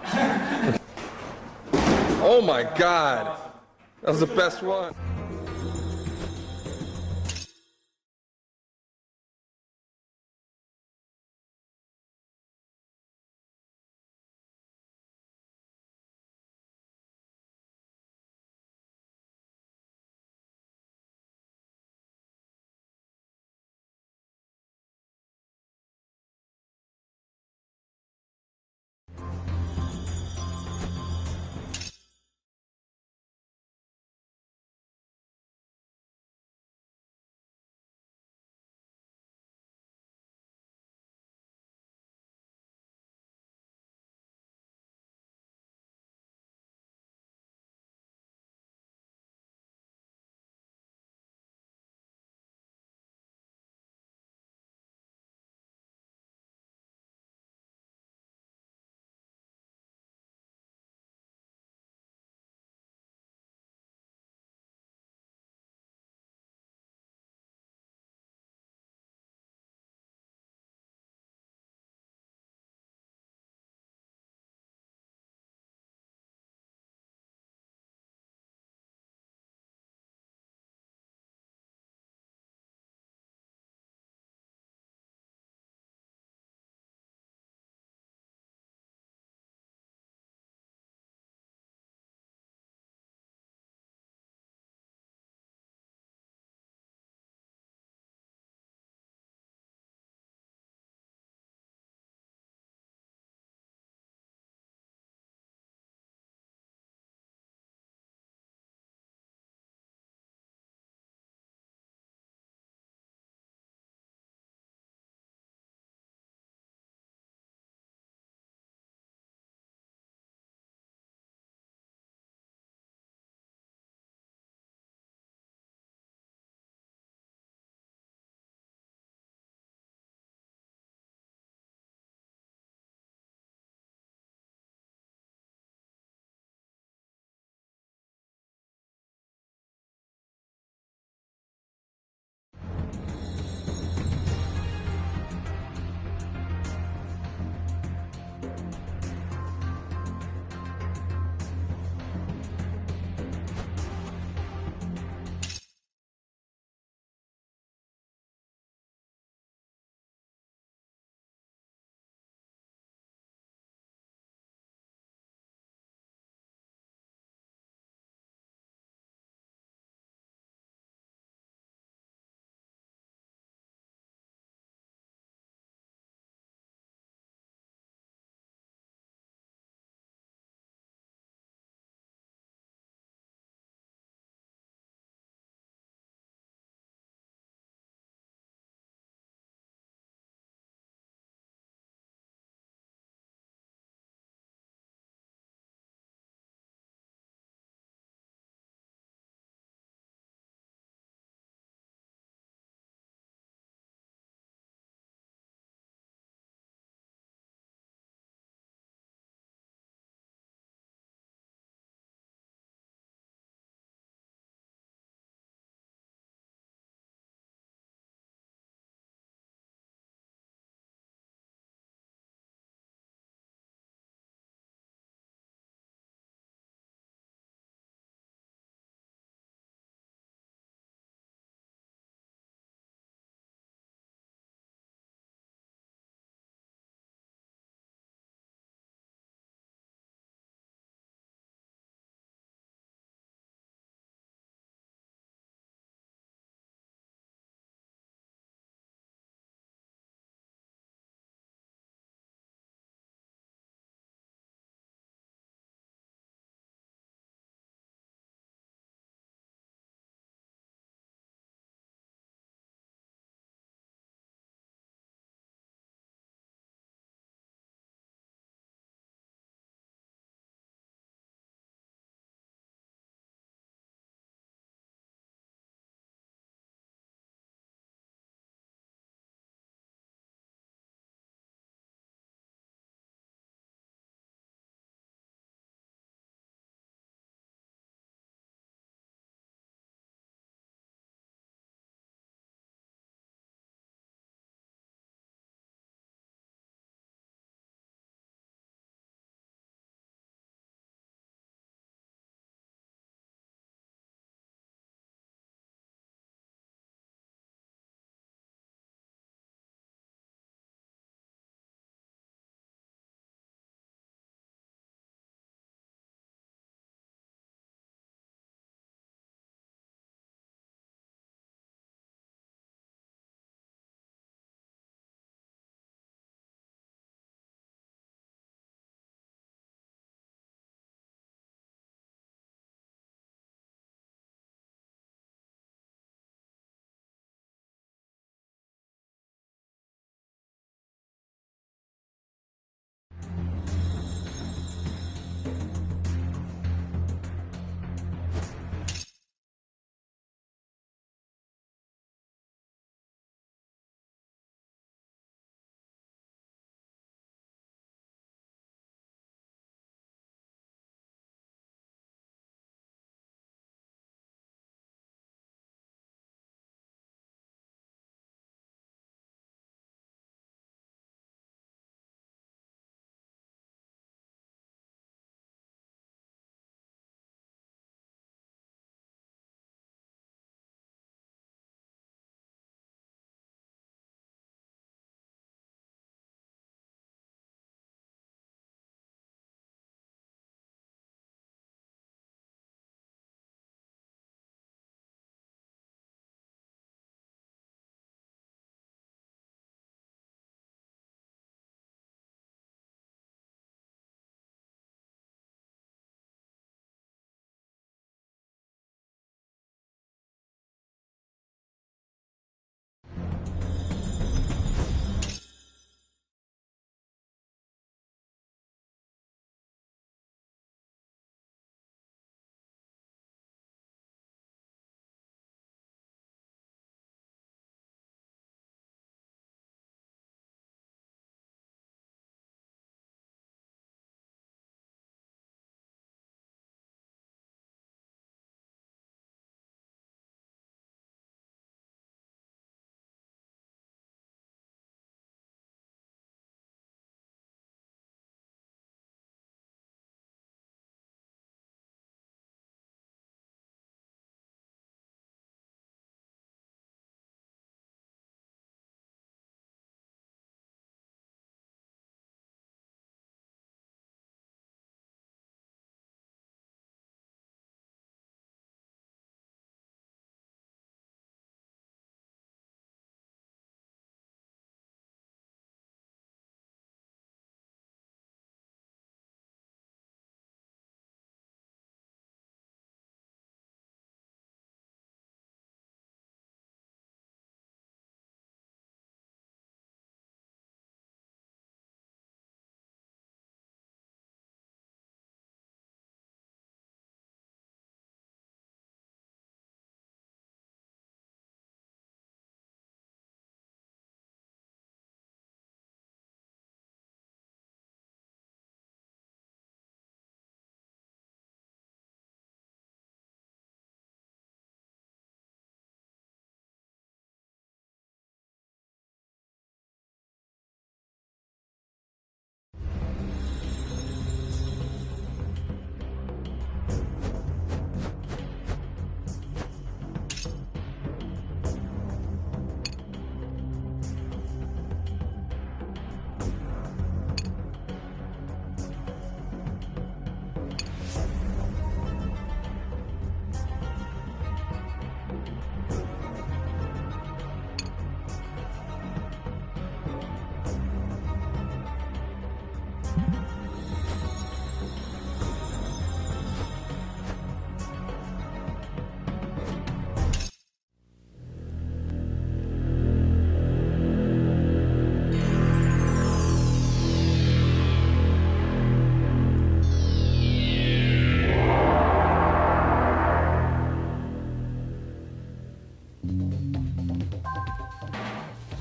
Oh my God, that was the best one.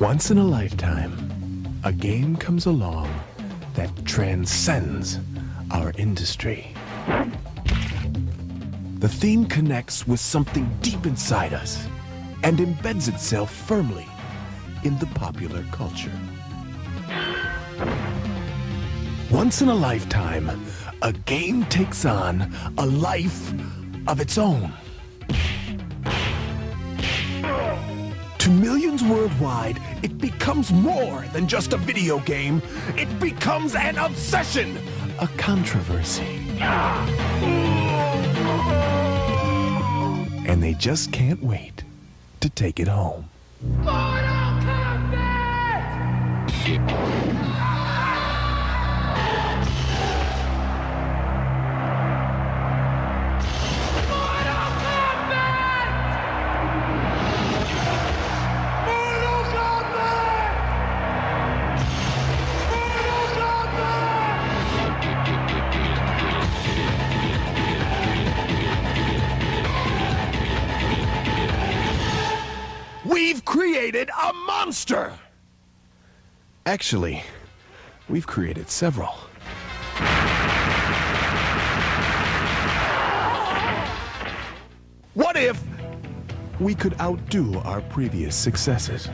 Once in a lifetime, a game comes along that transcends our industry. The theme connects with something deep inside us and embeds itself firmly in the popular culture. Once in a lifetime, a game takes on a life of its own. To millions worldwide, it becomes more than just a video game. It becomes an obsession, a controversy. And they just can't wait to take it home. We've created a monster! Actually, we've created several. What if we could outdo our previous successes?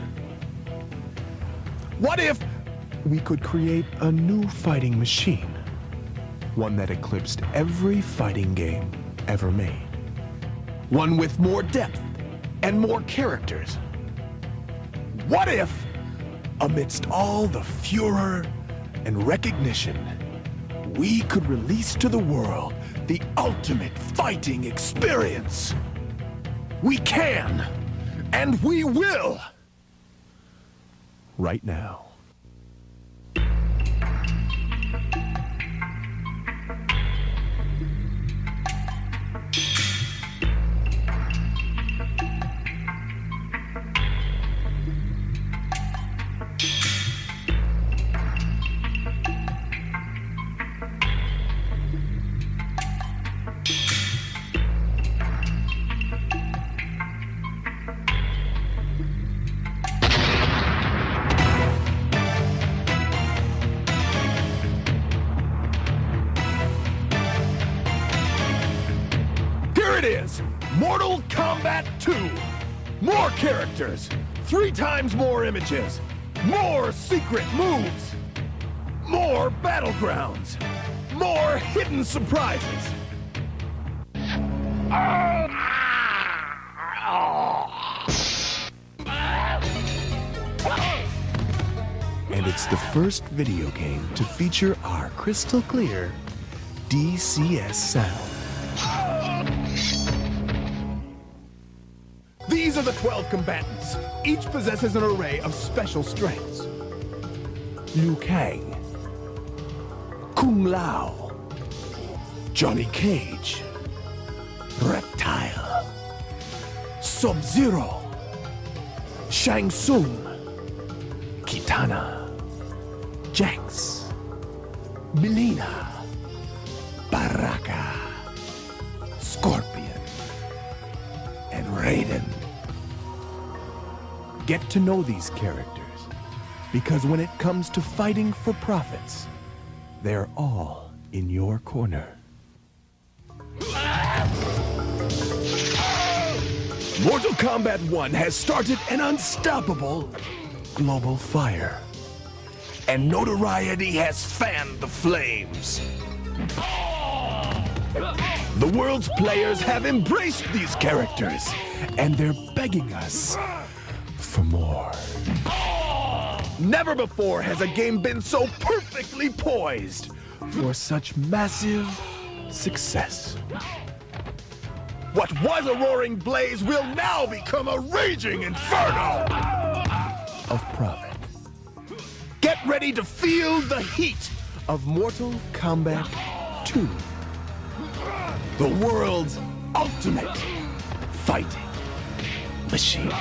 What if we could create a new fighting machine? One that eclipsed every fighting game ever made. One with more depth and more characters. What if, amidst all the furor and recognition, we could release to the world the ultimate fighting experience? We can, and we will, right now. It is Mortal Kombat 2. More characters, 3 times more images, more secret moves, more battlegrounds, more hidden surprises. And it's the first video game to feature our crystal clear DCS sound. These are the 12 combatants. Each possesses an array of special strengths. Liu Kang, Kung Lao, Johnny Cage, Reptile, Sub-Zero, Shang Tsung, Kitana, Jax, Mileena, Baraka, Scorpion, and Raiden. Get to know these characters, because when it comes to fighting for profits, they're all in your corner. Mortal Kombat 1 has started an unstoppable global fire, and notoriety has fanned the flames. The world's players have embraced these characters, and they're begging us for more. Never before has a game been so perfectly poised for such massive success. What was a roaring blaze will now become a raging inferno of profit. Get ready to feel the heat of Mortal Kombat 2. The world's ultimate fighting machine.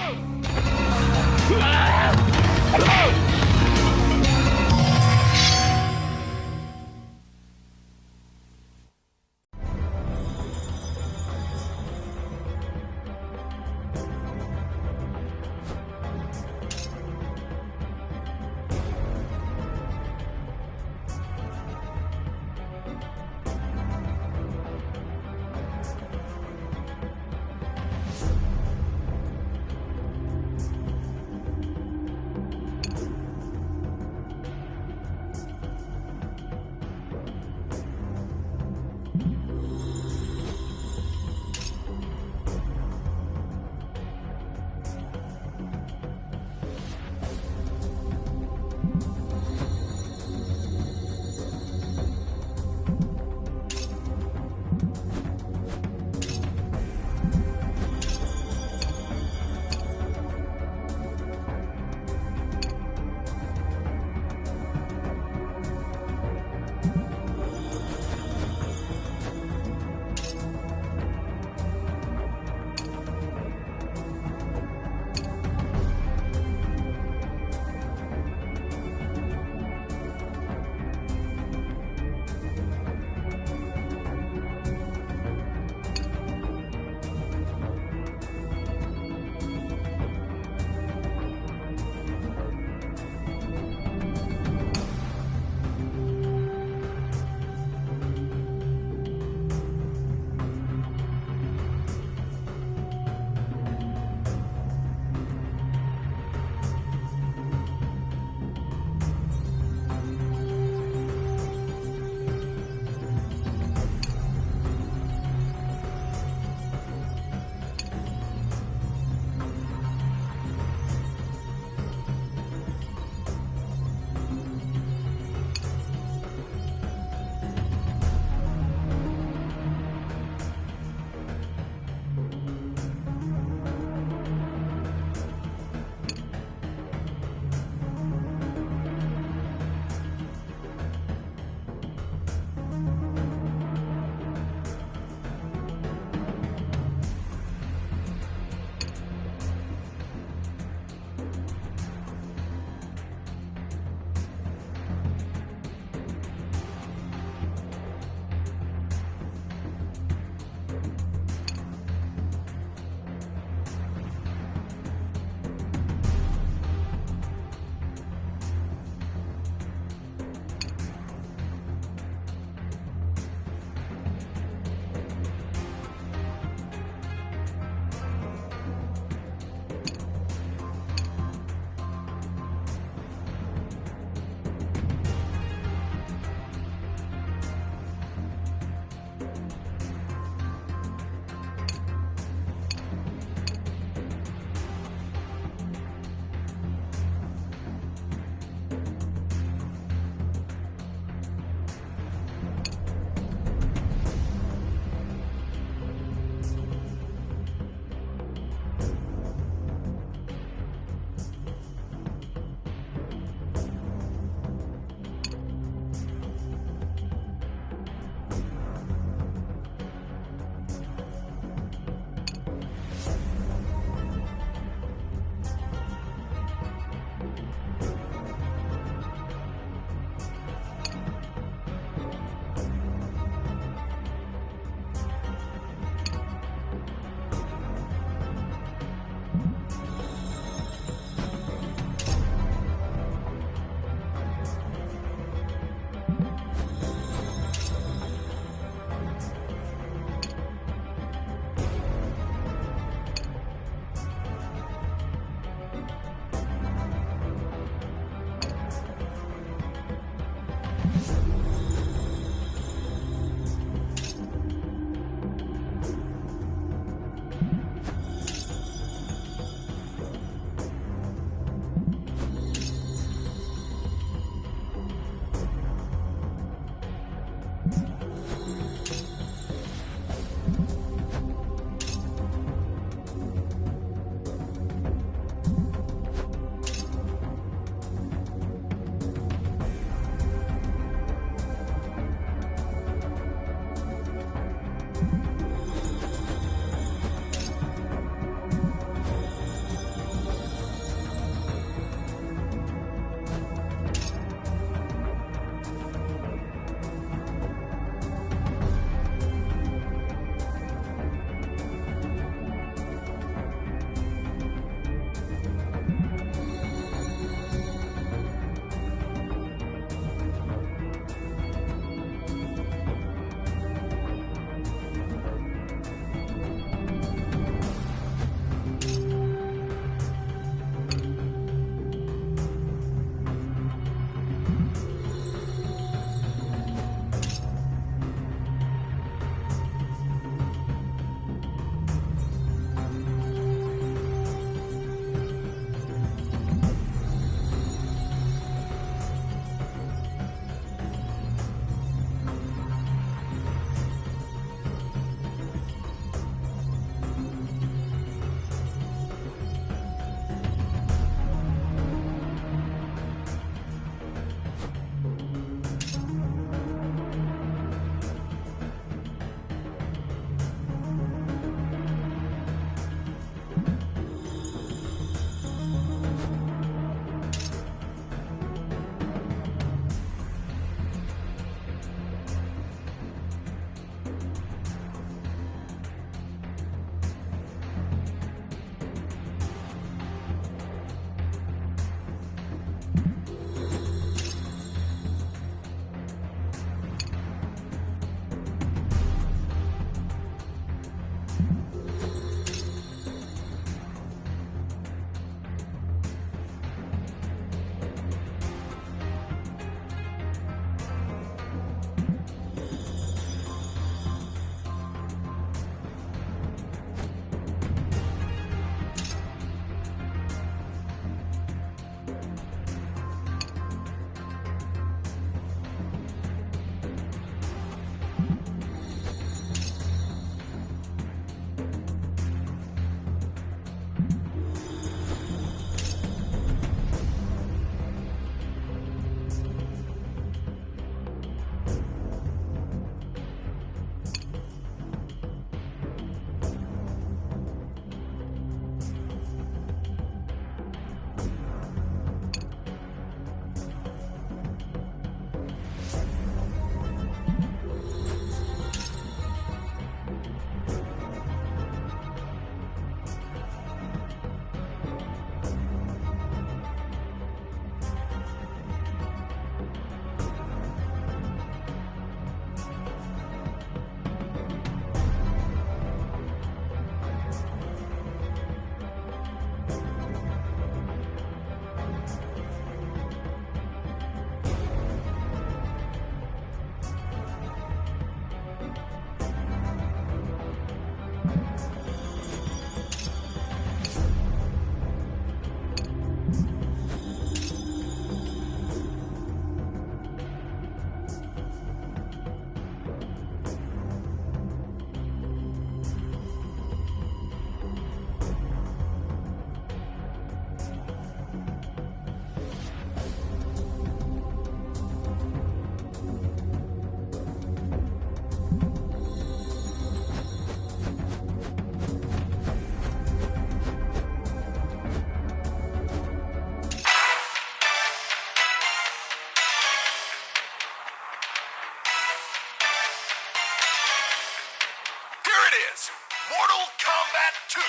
it is! Mortal Kombat 2!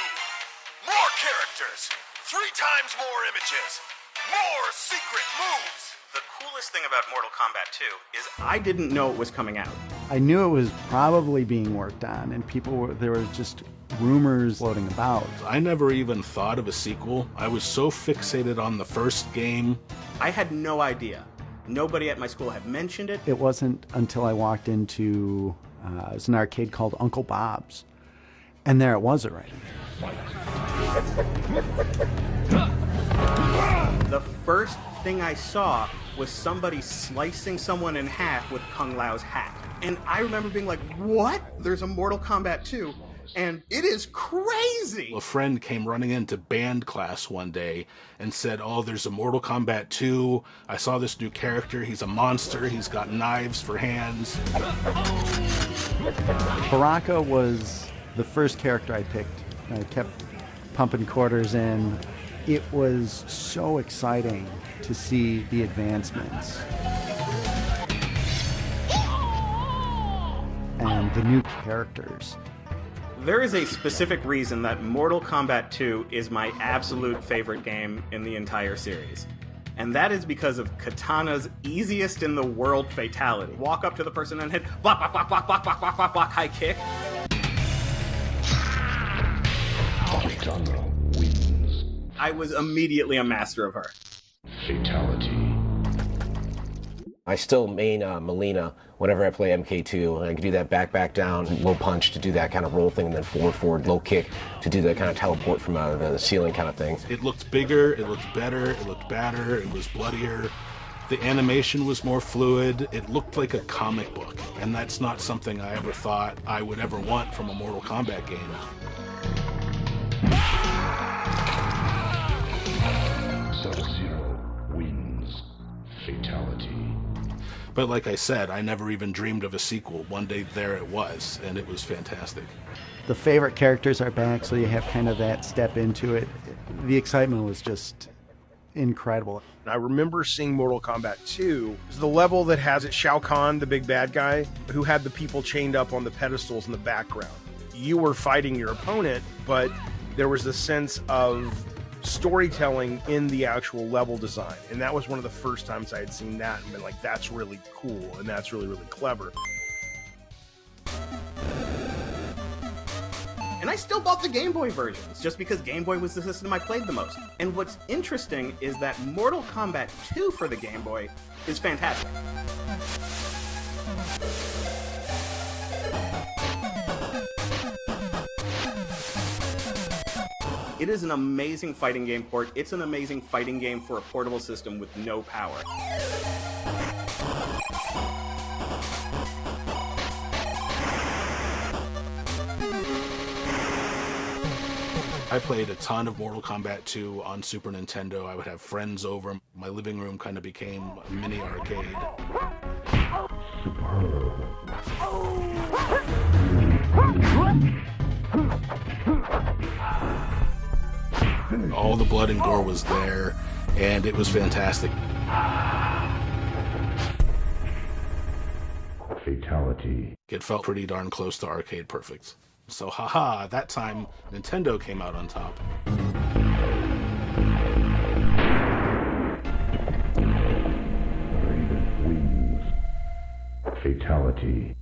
More characters! 3 times more images! More secret moves! The coolest thing about Mortal Kombat 2 is I didn't know it was coming out. I knew it was probably being worked on, and there were just rumors floating about. I never even thought of a sequel. I was so fixated on the first game. I had no idea. Nobody at my school had mentioned it. It wasn't until I walked into it was an arcade called Uncle Bob's, and there it was already. The first thing I saw was somebody slicing someone in half with Kung Lao's hat. And I remember being like, what? There's a Mortal Kombat 2, and it is crazy! A friend came running into band class one day and said, oh, there's a Mortal Kombat 2. I saw this new character. He's a monster. He's got knives for hands. Baraka was the first character I picked. I kept pumping quarters in. It was so exciting to see the advancements and the new characters. There is a specific reason that Mortal Kombat 2 is my absolute favorite game in the entire series. And that is because of Katana's easiest in the world fatality. Walk up to the person and hit block, block, block, block, block, block, block, block, block, high kick. Katana wins. I was immediately a master of her. Fatality. I still main Melina whenever I play MK2, and I can do that back, down, low punch to do that kind of roll thing, and then forward, low kick to do that kind of teleport from the ceiling kind of thing. It looked bigger, it looked better, it looked badder, it was bloodier. The animation was more fluid. It looked like a comic book, and that's not something I ever thought I would ever want from a Mortal Kombat game. Sub-Zero wins. Fatality. But like I said, I never even dreamed of a sequel. One day there it was, and it was fantastic. The favorite characters are back, so you have kind of that step into it. The excitement was just incredible. I remember seeing Mortal Kombat 2. It's the level that has it Shao Kahn, the big bad guy, who had the people chained up on the pedestals in the background. You were fighting your opponent, but there was the sense of storytelling in the actual level design. And that was one of the first times I had seen that and been like, that's really cool and that's really, really clever. And I still bought the Game Boy versions, just because Game Boy was the system I played the most. And what's interesting is that Mortal Kombat 2 for the Game Boy is fantastic. It is an amazing fighting game port. It's an amazing fighting game for a portable system with no power. I played a ton of Mortal Kombat 2 on Super Nintendo. I would have friends over. My living room kind of became a mini arcade. All the blood and gore was there, and it was fantastic. Fatality. It felt pretty darn close to arcade perfect. So haha, that time Nintendo came out on top. Raiden wins. Fatality.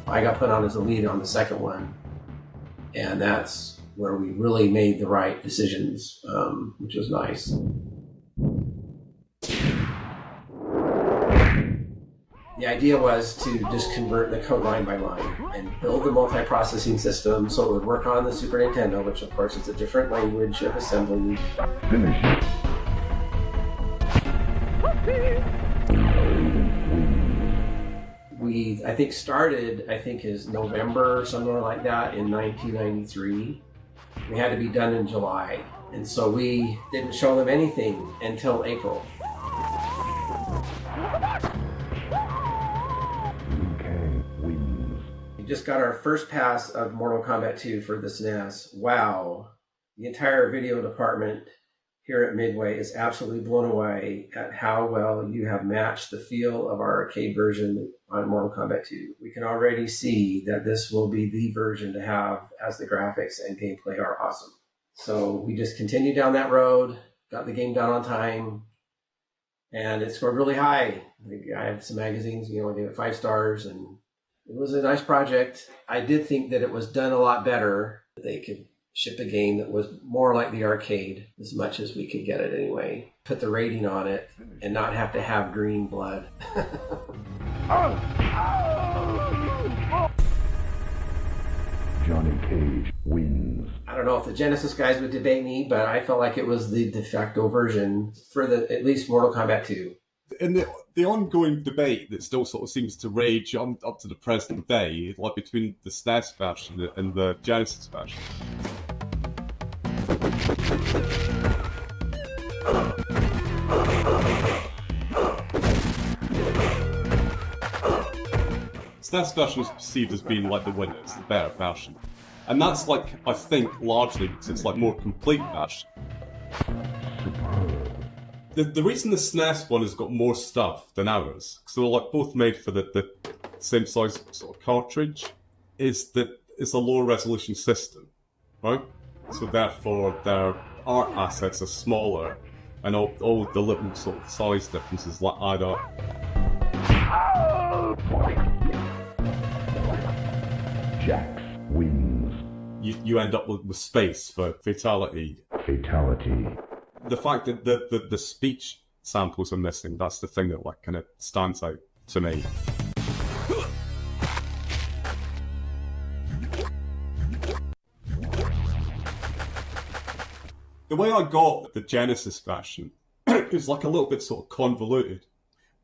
I got put on as a lead on the second one, and that's where we really made the right decisions, which was nice. The idea was to just convert the code line by line and build the multi-processing system so it would work on the Super Nintendo, which of course is a different language of assembly. Finish. We, I think, started, is November, somewhere like that, in 1993. We had to be done in July, and so we didn't show them anything until April. just got our first pass of Mortal Kombat 2 for the SNES. Wow. The entire video department here at Midway is absolutely blown away at how well you have matched the feel of our arcade version on Mortal Kombat 2. We can already see that this will be the version to have, as the graphics and gameplay are awesome. So we just continued down that road, got the game done on time, and it scored really high. I had some magazines, I gave it 5 stars, and it was a nice project. I did think that it was done a lot better. They could ship a game that was more like the arcade, as much as we could get it anyway. Put the rating on it and not have to have green blood. Johnny Cage wins. I don't know if the Genesis guys would debate me, but I felt like it was the de facto version for at least Mortal Kombat 2. And the ongoing debate that still sort of seems to rage on up to the present day, like between the SNES version and the Genesis version. SNES version is perceived as being like the winner, it's the better version. And that's like, I think, largely because it's like more complete version. The reason the SNES one has got more stuff than ours, because they're like both made for the same size sort of cartridge, is that it's a lower resolution system, right? So therefore their art assets are smaller, and all the little sort of size differences like add up. Jax wins. You end up with space for fatality. Fatality. The fact that the speech samples are missing, that's the thing that like kind of stands out to me. The way I got the Genesis version is like a little bit sort of convoluted.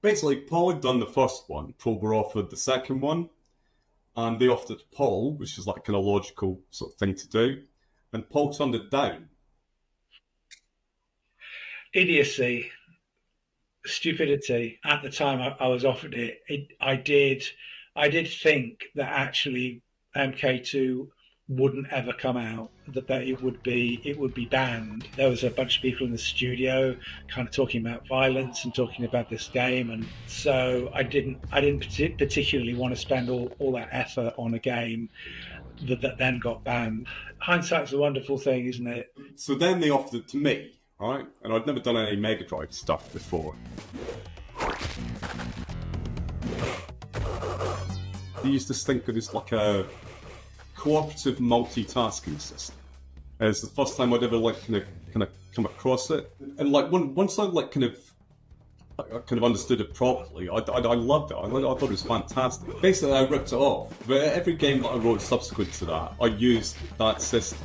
Basically, Paul had done the first one, Paul were offered the second one, and they offered it to Paul, which is like kind of logical sort of thing to do, and Paul turned it down. Idiocy, stupidity. At the time I was offered it, I did think that actually MK2 wouldn't ever come out, that it would be banned. There was a bunch of people in the studio kind of talking about violence and talking about this game, and so I didn't particularly want to spend all that effort on a game that then got banned. Hindsight's a wonderful thing, isn't it? So then they offered it to me, right? And I'd never done any Mega Drive stuff before. They used this thing that is like a cooperative multitasking system. And it's the first time I'd ever like kind of come across it, and like once I like kind of understood it properly, I loved it. I thought it was fantastic. Basically, I ripped it off. But every game that I wrote subsequent to that, I used that system.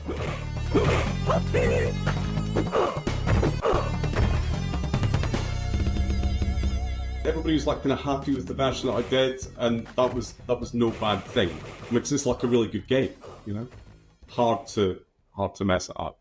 Everybody was like kind of happy with the version that I did, and that was no bad thing. I mean, it's just like a really good game, you know. Hard to mess it up.